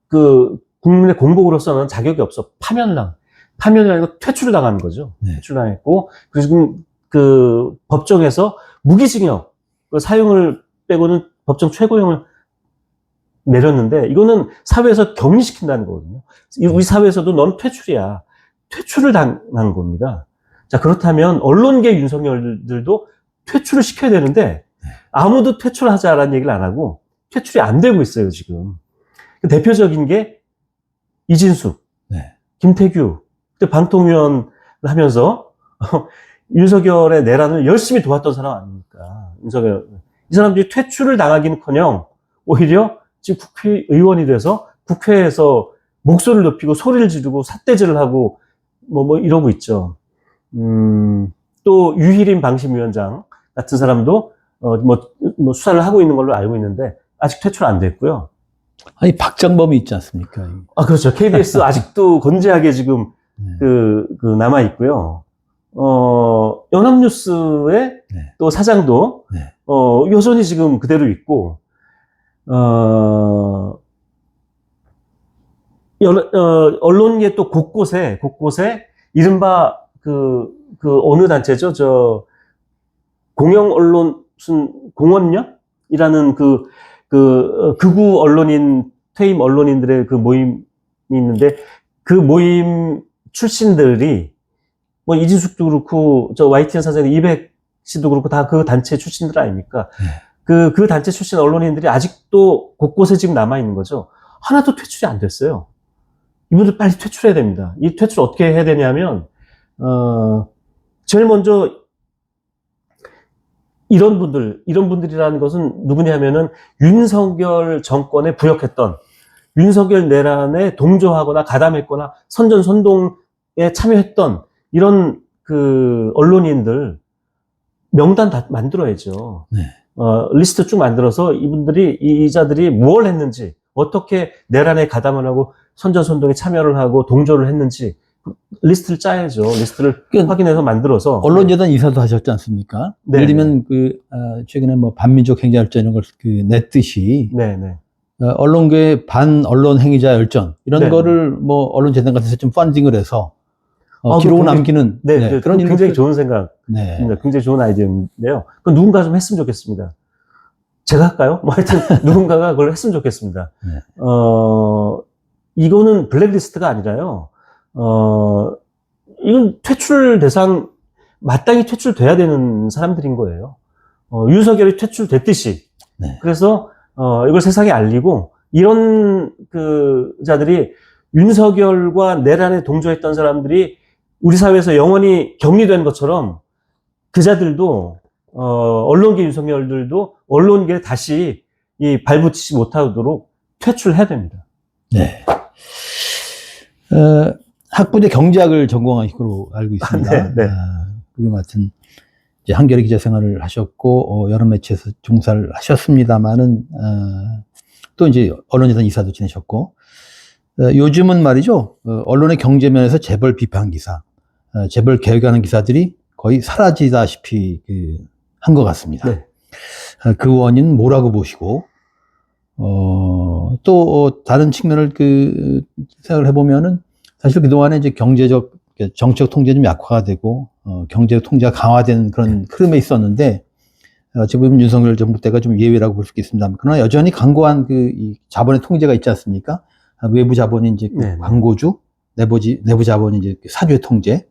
S2: 그 국민의 공복으로서는 자격이 없어. 파면이라는 퇴출을 당한 거죠.
S1: 네.
S2: 퇴출당했고, 그리고 지금 그 법정에서 무기징역 그 사형을 빼고는 법정 최고형을 내렸는데, 이거는 사회에서 격리시킨다는 거거든요. 우리 사회에서도 넌 퇴출이야. 퇴출을 당한 겁니다. 자, 그렇다면 언론계 윤석열들도 퇴출을 시켜야 되는데, 아무도 퇴출하자라는 얘기를 안 하고 퇴출이 안 되고 있어요, 지금. 대표적인 게 이진숙,
S1: 네.
S2: 김태규, 그때 방통위원을 하면서 윤석열의 내란을 열심히 도왔던 사람 아닙니까? 이 사람들이 퇴출을 당하기는커녕 오히려 지금 국회의원이 돼서 국회에서 목소리를 높이고 소리를 지르고 삿대질을 하고 뭐 이러고 있죠. 또 유희림 방심위원장 같은 사람도 수사를 하고 있는 걸로 알고 있는데 아직 퇴출 안 됐고요.
S1: 아니, 박장범이 있지 않습니까?
S2: 그렇죠. KBS 아직도 건재하게 지금 남아 있고요. 연합뉴스의
S1: 네.
S2: 또 사장도
S1: 네.
S2: 여전히 지금 그대로 있고, 언론계 또 곳곳에 이른바 어느 단체죠? 공영 언론 무슨 공원련이라는 극우 언론인 퇴임 언론인들의 그 모임이 있는데, 그 모임 출신들이 뭐 이진숙도 그렇고 저 YTN 사장의 이백 씨도 그렇고 다 그 단체 출신들 아닙니까?
S1: 네.
S2: 그 단체 출신 언론인들이 아직도 곳곳에 지금 남아 있는 거죠. 하나도 퇴출이 안 됐어요. 이분들 빨리 퇴출해야 됩니다. 이 퇴출 어떻게 해야 되냐면, 제일 먼저 이런 분들이라는 것은 누구냐면은 윤석열 정권에 부역했던, 윤석열 내란에 동조하거나 가담했거나 선전선동에 참여했던 이런 그 언론인들 명단 다 만들어야죠.
S1: 네.
S2: 리스트 쭉 만들어서 이자들이 뭘 했는지, 어떻게 내란에 가담을 하고 선전선동에 참여를 하고 동조를 했는지 리스트를 짜야죠. 리스트를 확인해서 만들어서.
S1: 언론재단 이사도 하셨지 않습니까?
S2: 네.
S1: 예를 들면 최근에 뭐 반민족 행자열전 이런 걸 냈듯이
S2: 네네.
S1: 언론계의 반언론 행위자 열전 이런
S2: 네.
S1: 거를 뭐 언론재단 같은 데서 좀 펀딩을 해서 기록을
S2: 굉장히,
S1: 남기는
S2: 네,
S1: 그런 일을
S2: 굉장히 좋은 생각.
S1: 네.
S2: 굉장히 좋은 아이디어인데요. 그 누군가 좀 했으면 좋겠습니다. 제가 할까요? 뭐 하여튼 누군가가 그걸 했으면 좋겠습니다.
S1: 네.
S2: 이거는 블랙리스트가 아니라요. 이건 퇴출 대상, 마땅히 퇴출돼야 되는 사람들인 거예요. 윤석열이 퇴출됐듯이.
S1: 네.
S2: 그래서, 이걸 세상에 알리고, 이런 자들이 윤석열과 내란에 동조했던 사람들이 우리 사회에서 영원히 격리된 것처럼 그자들도, 언론계 윤석열들도 언론계에 다시 발붙이지 못하도록 퇴출해야 됩니다.
S1: 네. 학부제 경제학을 전공한 걸로 알고 있습니다.
S2: 네, 네.
S1: 그게 마침 이제 한겨레 기자 생활을 하셨고 여러 매체에서 종사를 하셨습니다만은 또 이제 언론재단 이사도 지내셨고 요즘은 말이죠 언론의 경제면에서 재벌 비판 기사, 재벌 개혁하는 기사들이 거의 사라지다시피 한 것 같습니다.
S2: 네.
S1: 그 원인 뭐라고 보시고 또 다른 측면을 생각을 해보면은 사실 그동안에 이제 경제적 정책 통제 좀 약화가 되고 경제적 통제가 강화된 그런 흐름에 있었는데 지금 윤석열 정부 때가 좀 예외라고 볼 수 있습니다. 그러나 여전히 강고한 이 자본의 통제가 있지 않습니까? 외부 자본이 이제 광고주, 내부 자본이 이제 사주의 통제.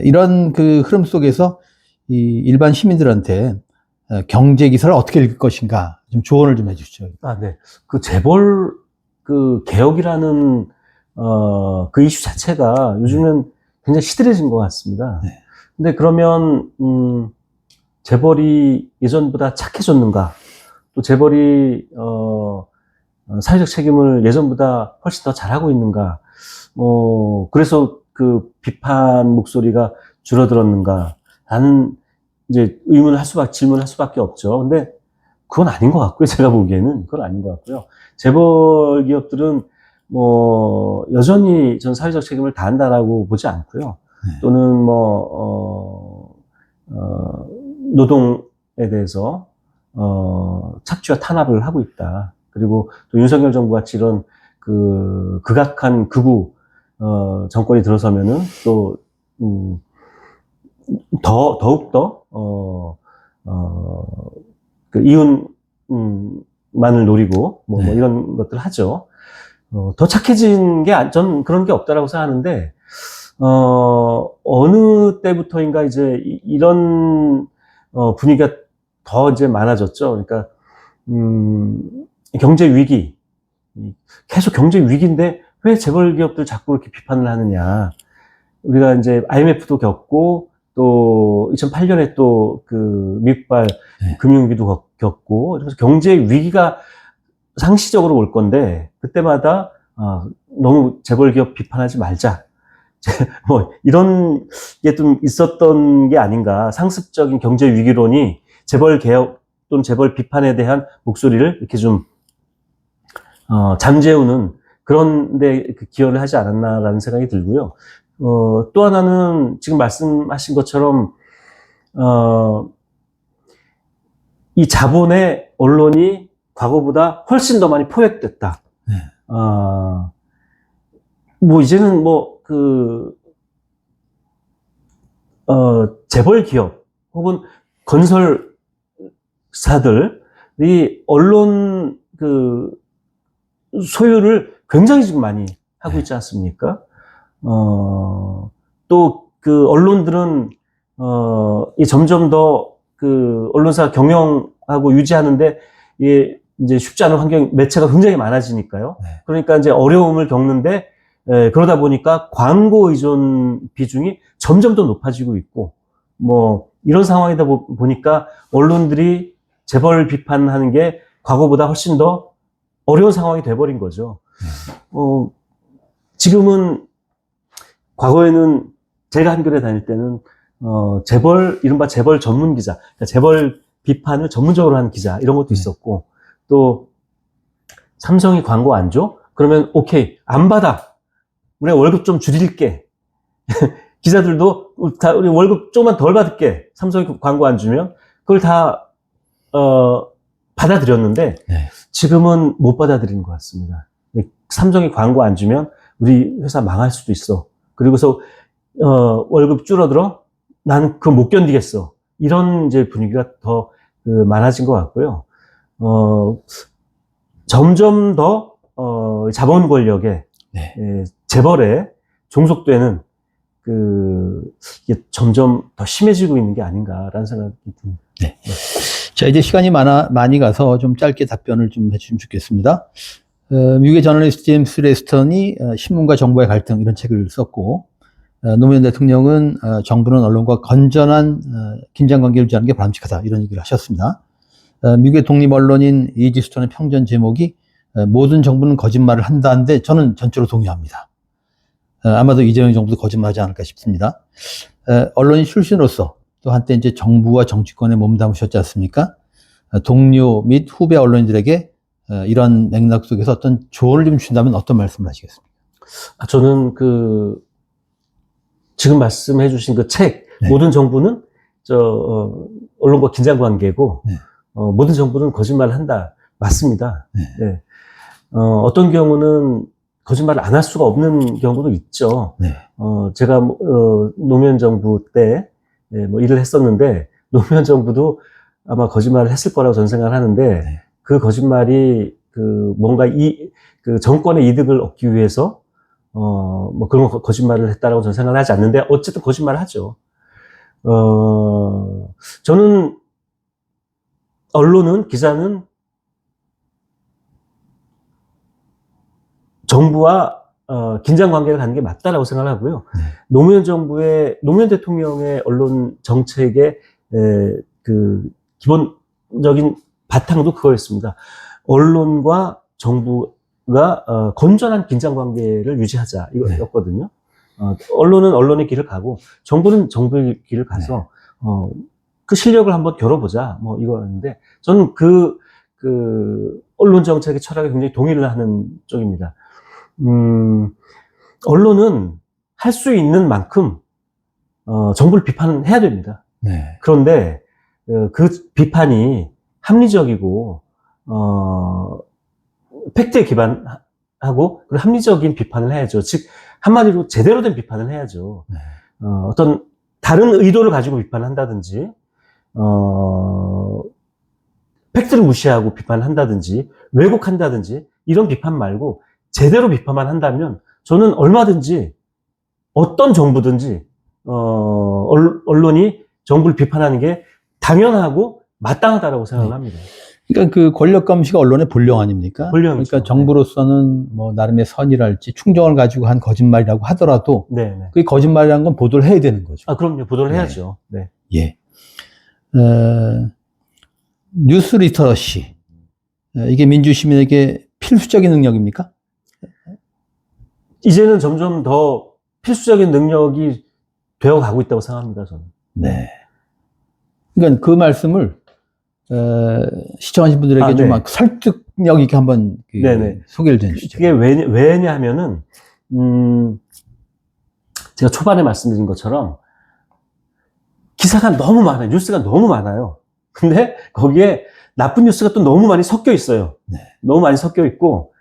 S1: 이런 흐름 속에서 이 일반 시민들한테 경제 기사를 어떻게 읽을 것인가 좀 조언을 좀 해주시죠.
S2: 네. 재벌 개혁이라는 그 이슈 자체가 요즘은 굉장히 시들해진 것 같습니다.
S1: 네.
S2: 근데 그러면 재벌이 예전보다 착해졌는가? 또 재벌이 사회적 책임을 예전보다 훨씬 더 잘하고 있는가? 그래서 비판 목소리가 줄어들었는가? 라는 이제 질문할 수밖에 없죠. 근데 그건 아닌 것 같고요. 제가 보기에는 그건 아닌 것 같고요. 재벌 기업들은 여전히 전 사회적 책임을 다한다라고 보지 않고요. 또는 노동에 대해서 착취와 탄압을 하고 있다. 그리고 또 윤석열 정부 같이 이런 극악한 극우 정권이 들어서면은 또 더욱더 이윤만을 노리고 뭐 이런 것들 하죠. 더 착해진 게 전 그런 게 없다라고 생각하는데 어느 때부터인가 이제 이런 분위기가 더 이제 많아졌죠. 그러니까 경제 위기, 계속 경제 위기인데 왜 재벌 기업들 자꾸 이렇게 비판을 하느냐. 우리가 이제 IMF도 겪고 또 2008년에 또 미국발 금융위기도 겪고, 그래서 경제 위기가 상시적으로 올 건데 그때마다 너무 재벌 기업 비판하지 말자. 뭐 이런 게 좀 있었던 게 아닌가. 상습적인 경제 위기론이 재벌 개혁 또는 재벌 비판에 대한 목소리를 이렇게 좀 잠재우는 그런 데 기여를 하지 않았나라는 생각이 들고요. 또 하나는 지금 말씀하신 것처럼 이 자본의 언론이 과거보다 훨씬 더 많이 포획됐다.
S1: 네.
S2: 뭐 이제는 재벌 기업 혹은 건설사들이 언론 소유를 굉장히 지금 많이 하고 있지 않습니까? 또 언론들은 점점 더 언론사 경영하고 유지하는데 이제 쉽지 않은 매체가 굉장히 많아지니까요.
S1: 네.
S2: 그러니까 이제 어려움을 겪는데 그러다 보니까 광고 의존 비중이 점점 더 높아지고 있고, 뭐 이런 상황이다 보니까 언론들이 재벌 비판하는 게 과거보다 훨씬 더 어려운 상황이 돼버린 거죠. 지금은 과거에는 제가 한겨레 다닐 때는 이른바 재벌 전문 기자, 그러니까 재벌 비판을 전문적으로 하는 기자 이런 것도 있었고, 또 삼성이 광고 안 줘? 그러면 오케이, 안 받아. 우리가 월급 좀 줄일게. 기자들도 우리 월급 조금만 덜 받을게. 삼성이 광고 안 주면 그걸 다 받아들였는데
S1: 네.
S2: 지금은 못 받아들이는 것 같습니다. 삼성이 광고 안 주면 우리 회사 망할 수도 있어. 그리고서 월급 줄어들어? 나는 그거 못 견디겠어. 이런 이제 분위기가 더 많아진 것 같고요. 점점 더 자본 권력에
S1: 네.
S2: 재벌에 종속되는 이게 점점 더 심해지고 있는 게 아닌가라는 생각이 듭니다.
S1: 네. 자, 이제 시간이 많이 가서 좀 짧게 답변을 좀 해주시면 좋겠습니다. 미국의 저널리스트 제임스 레스턴이 신문과 정보의 갈등 이런 책을 썼고, 노무현 대통령은 정부는 언론과 건전한 긴장관계를 유지하는 게 바람직하다 이런 얘기를 하셨습니다. 미국의 독립 언론인 이지스턴의 평전 제목이 모든 정부는 거짓말을 한다는데 저는 전적으로 동의합니다. 아마도 이재명 정부도 거짓말하지 않을까 싶습니다. 언론인 출신으로서 또 한때 이제 정부와 정치권에 몸담으셨지 않습니까? 동료 및 후배 언론인들에게 이런 맥락 속에서 어떤 조언을 좀 준다면 어떤 말씀을 하시겠습니까?
S2: 저는 지금 말씀해 주신 그 책,
S1: 네.
S2: 모든 정부는 언론과 긴장 관계고,
S1: 네.
S2: 모든 정부는 거짓말을 한다. 맞습니다.
S1: 네.
S2: 네. 어떤 경우는 거짓말을 안 할 수가 없는 경우도 있죠.
S1: 네.
S2: 제가 노무현 정부 때 뭐 일을 했었는데 노무현 정부도 아마 거짓말을 했을 거라고 저는 생각을 하는데
S1: 네.
S2: 그 거짓말이 뭔가 정권의 이득을 얻기 위해서 뭐 그런 거짓말을 했다라고 저는 생각을 하지 않는데 어쨌든 거짓말을 하죠. 저는 언론은 기자는 정부와 긴장 관계를 갖는 게 맞다라고 생각을 하고요.
S1: 네.
S2: 노무현 대통령의 언론 정책의 기본적인 바탕도 그거였습니다. 언론과 정부가 건전한 긴장 관계를 유지하자 이거였거든요. 언론은 언론의 길을 가고 정부는 정부의 길을 가서 그 실력을 한번 겨뤄보자 뭐 이거였는데 저는 언론 정책의 철학에 굉장히 동의를 하는 쪽입니다. 언론은 할 수 있는 만큼 정부를 비판해야 됩니다.
S1: 네.
S2: 그런데 그 비판이 합리적이고 팩트에 기반하고 그리고 합리적인 비판을 해야죠. 즉 한마디로 제대로 된 비판을 해야죠.
S1: 네.
S2: 어떤 다른 의도를 가지고 비판한다든지 팩트를 무시하고 비판한다든지 왜곡한다든지 이런 비판 말고 제대로 비판만 한다면 저는 얼마든지 어떤 정부든지 언론이 정부를 비판하는 게 당연하고 마땅하다라고 생각을 합니다.
S1: 그러니까 그 권력 감시가 언론의 본령 아닙니까?
S2: 본령이죠.
S1: 그러니까 정부로서는 뭐 나름의 선이랄지 충정을 가지고 한 거짓말이라고 하더라도
S2: 네.
S1: 그게 거짓말이라는 건 보도를 해야 되는 거죠.
S2: 그럼요. 보도를
S1: 네.
S2: 해야죠. 네.
S1: 예. 뉴스 리터러시. 이게 민주시민에게 필수적인 능력입니까?
S2: 이제는 점점 더 필수적인 능력이 되어 가고 있다고 생각합니다, 저는.
S1: 네. 그러니까 그 말씀을 시청하신 분들에게 좀
S2: 네.
S1: 설득력 있게 한번 소개를 해 주시죠.
S2: 그게 왜냐하면은 제가 초반에 말씀드린 것처럼 기사가 너무 많아요. 뉴스가 너무 많아요. 근데 거기에 나쁜 뉴스가 또 너무 많이 섞여 있어요.
S1: 네.
S2: 너무 많이 섞여 있고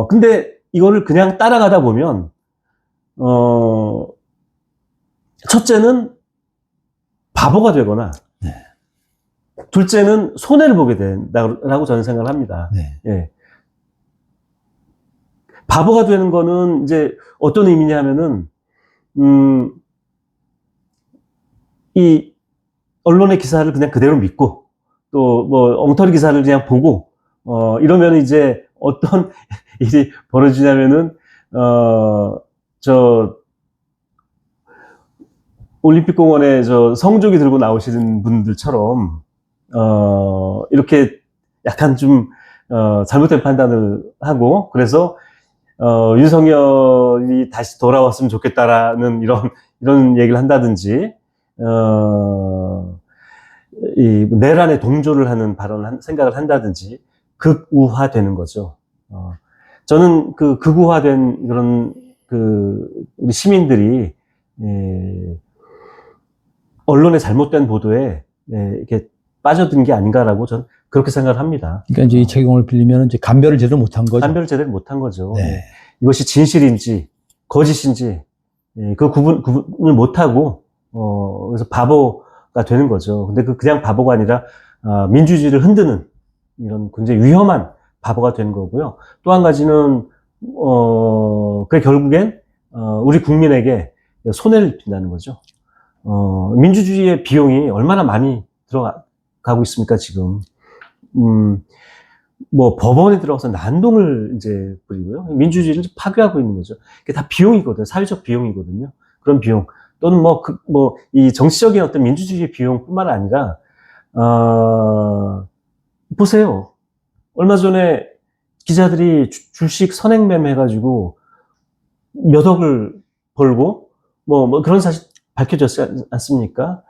S2: 근데 이거를 그냥 따라가다 보면 첫째는 바보가 되거나
S1: 네.
S2: 둘째는 손해를 보게 된다고 저는 생각을 합니다.
S1: 네.
S2: 예. 바보가 되는 거는 이제 어떤 의미냐 하면은 이 언론의 기사를 그냥 그대로 믿고 또 뭐 엉터리 기사를 그냥 보고 이러면 이제 어떤 일이 벌어지냐면은 올림픽 공원에 성조기 들고 나오시는 분들처럼 이렇게 약간 좀 잘못된 판단을 하고 그래서 윤석열이 다시 돌아왔으면 좋겠다라는 이런 이런 얘기를 한다든지, 이 내란에 동조를 하는 생각을 한다든지, 극우화되는 거죠. 저는 극우화된 그런 우리 시민들이, 언론의 잘못된 보도에, 이렇게 빠져든 게 아닌가라고 저는 그렇게 생각을 합니다.
S1: 그러니까 이제 이 책용을 빌리면 이제 감별을 제대로 못한 거죠.
S2: 감별을 제대로 못한 거죠.
S1: 네.
S2: 이것이 진실인지, 거짓인지, 그 구분을 못하고, 그래서 바보가 되는 거죠. 근데 그냥 바보가 아니라, 민주주의를 흔드는 이런 굉장히 위험한 바보가 되는 거고요. 또 한 가지는, 그게 결국엔, 우리 국민에게 손해를 입힌다는 거죠. 민주주의의 비용이 얼마나 많이 들어가고 있습니까, 지금. 뭐, 법원에 들어가서 난동을 이제 부리고요. 민주주의를 파괴하고 있는 거죠. 그게 다 비용이거든요. 사회적 비용이거든요. 그런 비용. 또는 이 정치적인 어떤 민주주의 비용뿐만 아니라, 보세요. 얼마 전에 기자들이 주식 선행매매 해가지고 몇 억을 벌고, 그런 사실 밝혀졌지 않습니까?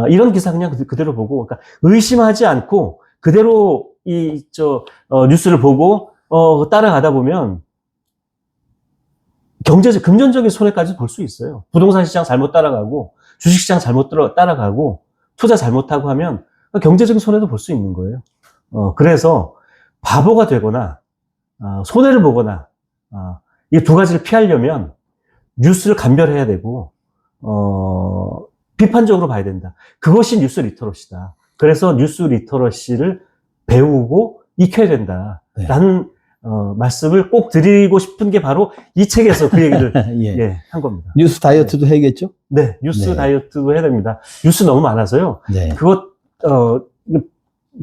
S2: 이런 기사 그냥 그대로 보고, 그러니까 의심하지 않고 그대로 뉴스를 보고, 따라가다 보면 금전적인 손해까지 볼 수 있어요. 부동산 시장 잘못 따라가고, 주식 시장 잘못 따라가고, 투자 잘못하고 하면 경제적인 손해도 볼 수 있는 거예요. 그래서 바보가 되거나, 손해를 보거나, 이 두 가지를 피하려면 뉴스를 감별해야 되고, 비판적으로 봐야 된다. 그것이 뉴스 리터러시다. 그래서 뉴스 리터러시를 배우고 익혀야 된다.
S1: 네.
S2: 라는, 말씀을 꼭 드리고 싶은 게 바로 이 책에서 그 얘기를
S1: 예.
S2: 한 겁니다.
S1: 뉴스 다이어트도 해야겠죠?
S2: 네, 뉴스
S1: 네.
S2: 다이어트도 해야 됩니다. 뉴스 너무 많아서요.
S1: 네.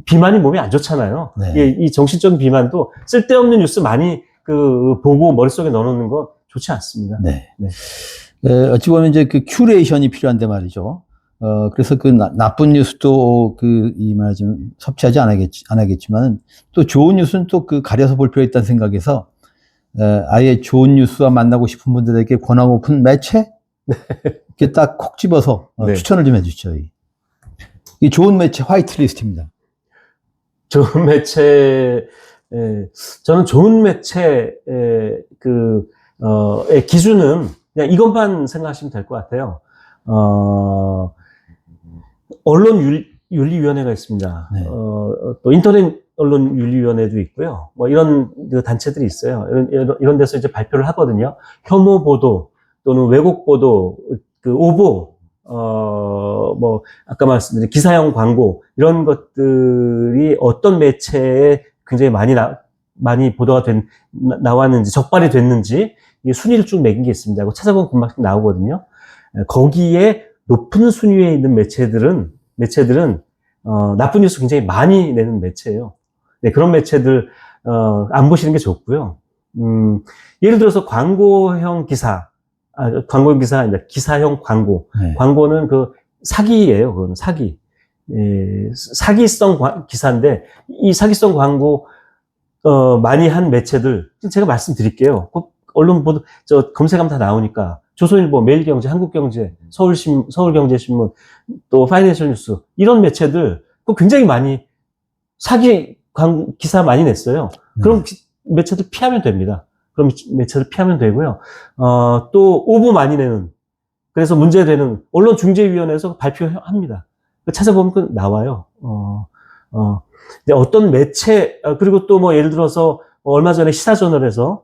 S2: 비만이 몸에 안 좋잖아요.
S1: 네.
S2: 이 정신적인 비만도 쓸데없는 뉴스 많이 보고 머릿속에 넣어놓는 거 좋지 않습니다.
S1: 네.
S2: 네.
S1: 어찌 보면 이제 큐레이션이 필요한데 말이죠. 그래서 나쁜 뉴스도 말하자면 섭취하지 않겠지만 또 좋은 뉴스는 또 가려서 볼 필요가 있다는 생각에서, 아예 좋은 뉴스와 만나고 싶은 분들에게 권하고픈 매체? 이렇게 딱 콕 집어서
S2: 네.
S1: 추천을 좀 해주시죠. 이 좋은 매체 화이트리스트입니다.
S2: 좋은 매체, 저는 좋은 매체의 기준은 그냥 이것만 생각하시면 될 것 같아요. 언론윤리위원회가 있습니다.
S1: 네.
S2: 또 인터넷 언론윤리위원회도 있고요. 이런 단체들이 있어요. 이런 데서 이제 발표를 하거든요. 혐오 보도 또는 왜곡 보도, 오보, 아까 말씀드린 기사형 광고, 이런 것들이 어떤 매체에 굉장히 많이 보도가 나왔는지, 적발이 됐는지, 이 순위를 쭉 매긴 게 있습니다. 그거 찾아보면 금방 나오거든요. 거기에 높은 순위에 있는 매체들은, 나쁜 뉴스 굉장히 많이 내는 매체예요. 네, 그런 매체들, 안 보시는 게 좋고요. 예를 들어서 광고형 기사 아니라 기사형 광고.
S1: 네.
S2: 광고는 사기예요. 그거는 사기. 사기성 기사인데, 이 사기성 광고, 많이 한 매체들, 제가 말씀드릴게요. 언론 보도, 검색하면 다 나오니까. 조선일보, 매일경제, 한국경제, 서울경제신문, 또 파이낸셜 뉴스, 이런 매체들, 굉장히 많이 사기 기사 많이 냈어요. 그럼 매체들 피하면 됩니다. 그럼 매체를 피하면 되고요. 또 오보 많이 내는, 그래서 문제되는 언론중재위원회에서 발표합니다. 찾아보면 나와요. 근데 어떤 매체, 그리고 또 예를 들어서 얼마 전에 시사저널에서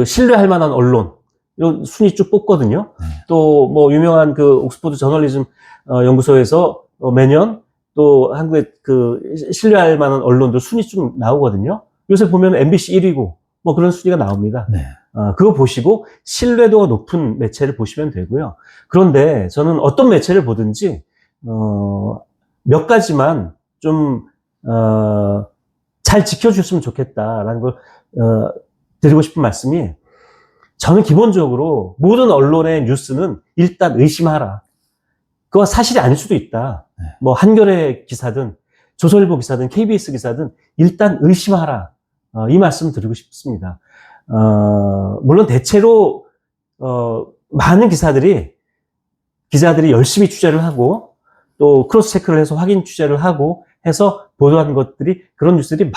S2: 신뢰할 만한 언론, 이런 순위 쭉 뽑거든요. 또 유명한 옥스퍼드 저널리즘 연구소에서 매년 또 한국의 신뢰할 만한 언론들 순위 쭉 나오거든요. 요새 보면 MBC 1위고 그런 순위가 나옵니다.
S1: 네.
S2: 그거 보시고 신뢰도가 높은 매체를 보시면 되고요. 그런데 저는 어떤 매체를 보든지 몇 가지만 좀 잘 지켜줬으면 좋겠다라는 걸 드리고 싶은 말씀이, 저는 기본적으로 모든 언론의 뉴스는 일단 의심하라. 그거 사실이 아닐 수도 있다.
S1: 네.
S2: 한겨레 기사든 조선일보 기사든 KBS 기사든 일단 의심하라. 이 말씀 드리고 싶습니다. 물론 대체로 많은 기자들이 열심히 취재를 하고 또 크로스 체크를 해서 확인 취재를 하고 해서 보도한 것들이 그런 뉴스들이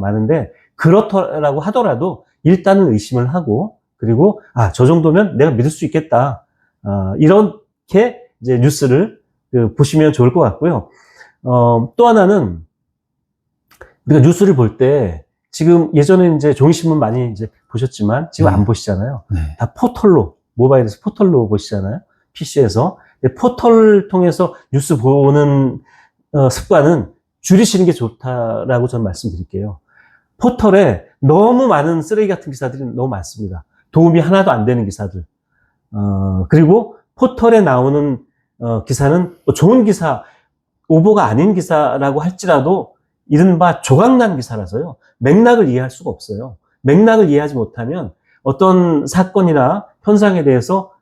S2: 많은데 그렇더라고 하더라도 일단은 의심을 하고 그리고 저 정도면 내가 믿을 수 있겠다. 이렇게 이제 뉴스를 보시면 좋을 것 같고요. 또 하나는 우리가 뉴스를 볼 때 지금 예전에 이제 종이신문 많이 이제 보셨지만 지금 안 보시잖아요.
S1: 네.
S2: 다 포털로, 모바일에서 포털로 보시잖아요. PC에서. 포털을 통해서 뉴스 보는 습관은 줄이시는 게 좋다라고 저는 말씀드릴게요. 포털에 너무 많은 쓰레기 같은 기사들이 너무 많습니다. 도움이 하나도 안 되는 기사들. 그리고 포털에 나오는 기사는 좋은 기사, 오보가 아닌 기사라고 할지라도 이른바 조각난 기사라서요. 맥락을 이해할 수가 없어요. 맥락을 이해하지 못하면 어떤 사건이나 현상에 대해서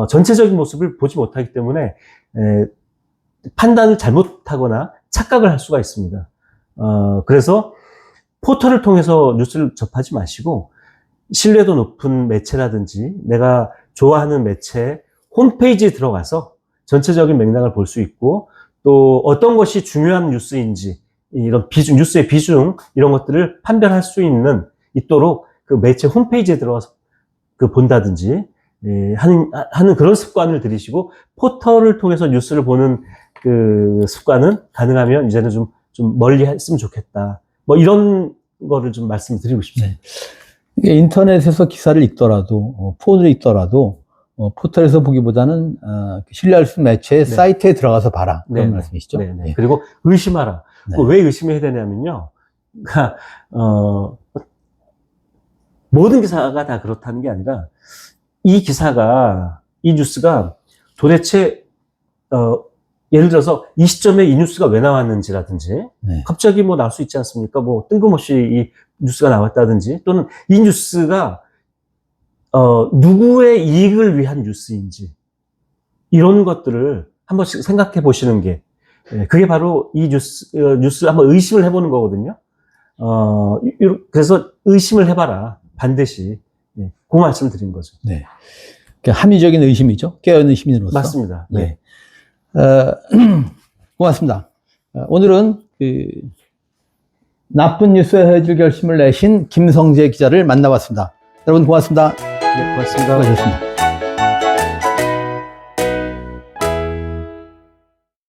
S2: 전체적인 모습을 보지 못하기 때문에 판단을 잘못하거나 착각을 할 수가 있습니다. 그래서 포털을 통해서 뉴스를 접하지 마시고 신뢰도 높은 매체라든지 내가 좋아하는 매체 홈페이지에 들어가서 전체적인 맥락을 볼 수 있고 또 어떤 것이 중요한 뉴스인지 이런 뉴스의 비중 이런 것들을 판별할 수 있도록 그 매체 홈페이지에 들어가서 본다든지 하는 그런 습관을 들이시고 포털을 통해서 뉴스를 보는 그 습관은 가능하면 이제는 좀 멀리 했으면 좋겠다. 뭐 이런 거를 좀 말씀드리고 싶습니다.
S1: 네. 인터넷에서 기사를 읽더라도 폰으로 읽더라도 포털에서 보기보다는 신뢰할 수 있는 매체의 사이트에 들어가서 봐라. 그런 말씀이시죠?
S2: 네. 그리고 의심하라.
S1: 네.
S2: 왜 의심해야 되냐면요. 모든 기사가 다 그렇다는 게 아니라 이 뉴스가 도대체 예를 들어서 이 시점에 이 뉴스가 왜 나왔는지라든지 갑자기 뭐 나올 수 있지 않습니까? 뭐 뜬금없이 이 뉴스가 나왔다든지 또는 이 뉴스가 누구의 이익을 위한 뉴스인지 이런 것들을 한 번씩 생각해 보시는 게 그게 바로 이 뉴스를 한번 의심을 해보는 거거든요. 그래서 의심을 해봐라. 반드시. 그 말씀을 드린 거죠.
S1: 네. 합리적인 의심이죠. 깨어있는 시민으로서.
S2: 맞습니다. 네.
S1: 고맙습니다. 오늘은 나쁜 뉴스에 헤어질 결심을 내신 김성재 기자를 만나봤습니다. 여러분 고맙습니다.
S2: 네, 고맙습니다.
S1: 수고하셨습니다.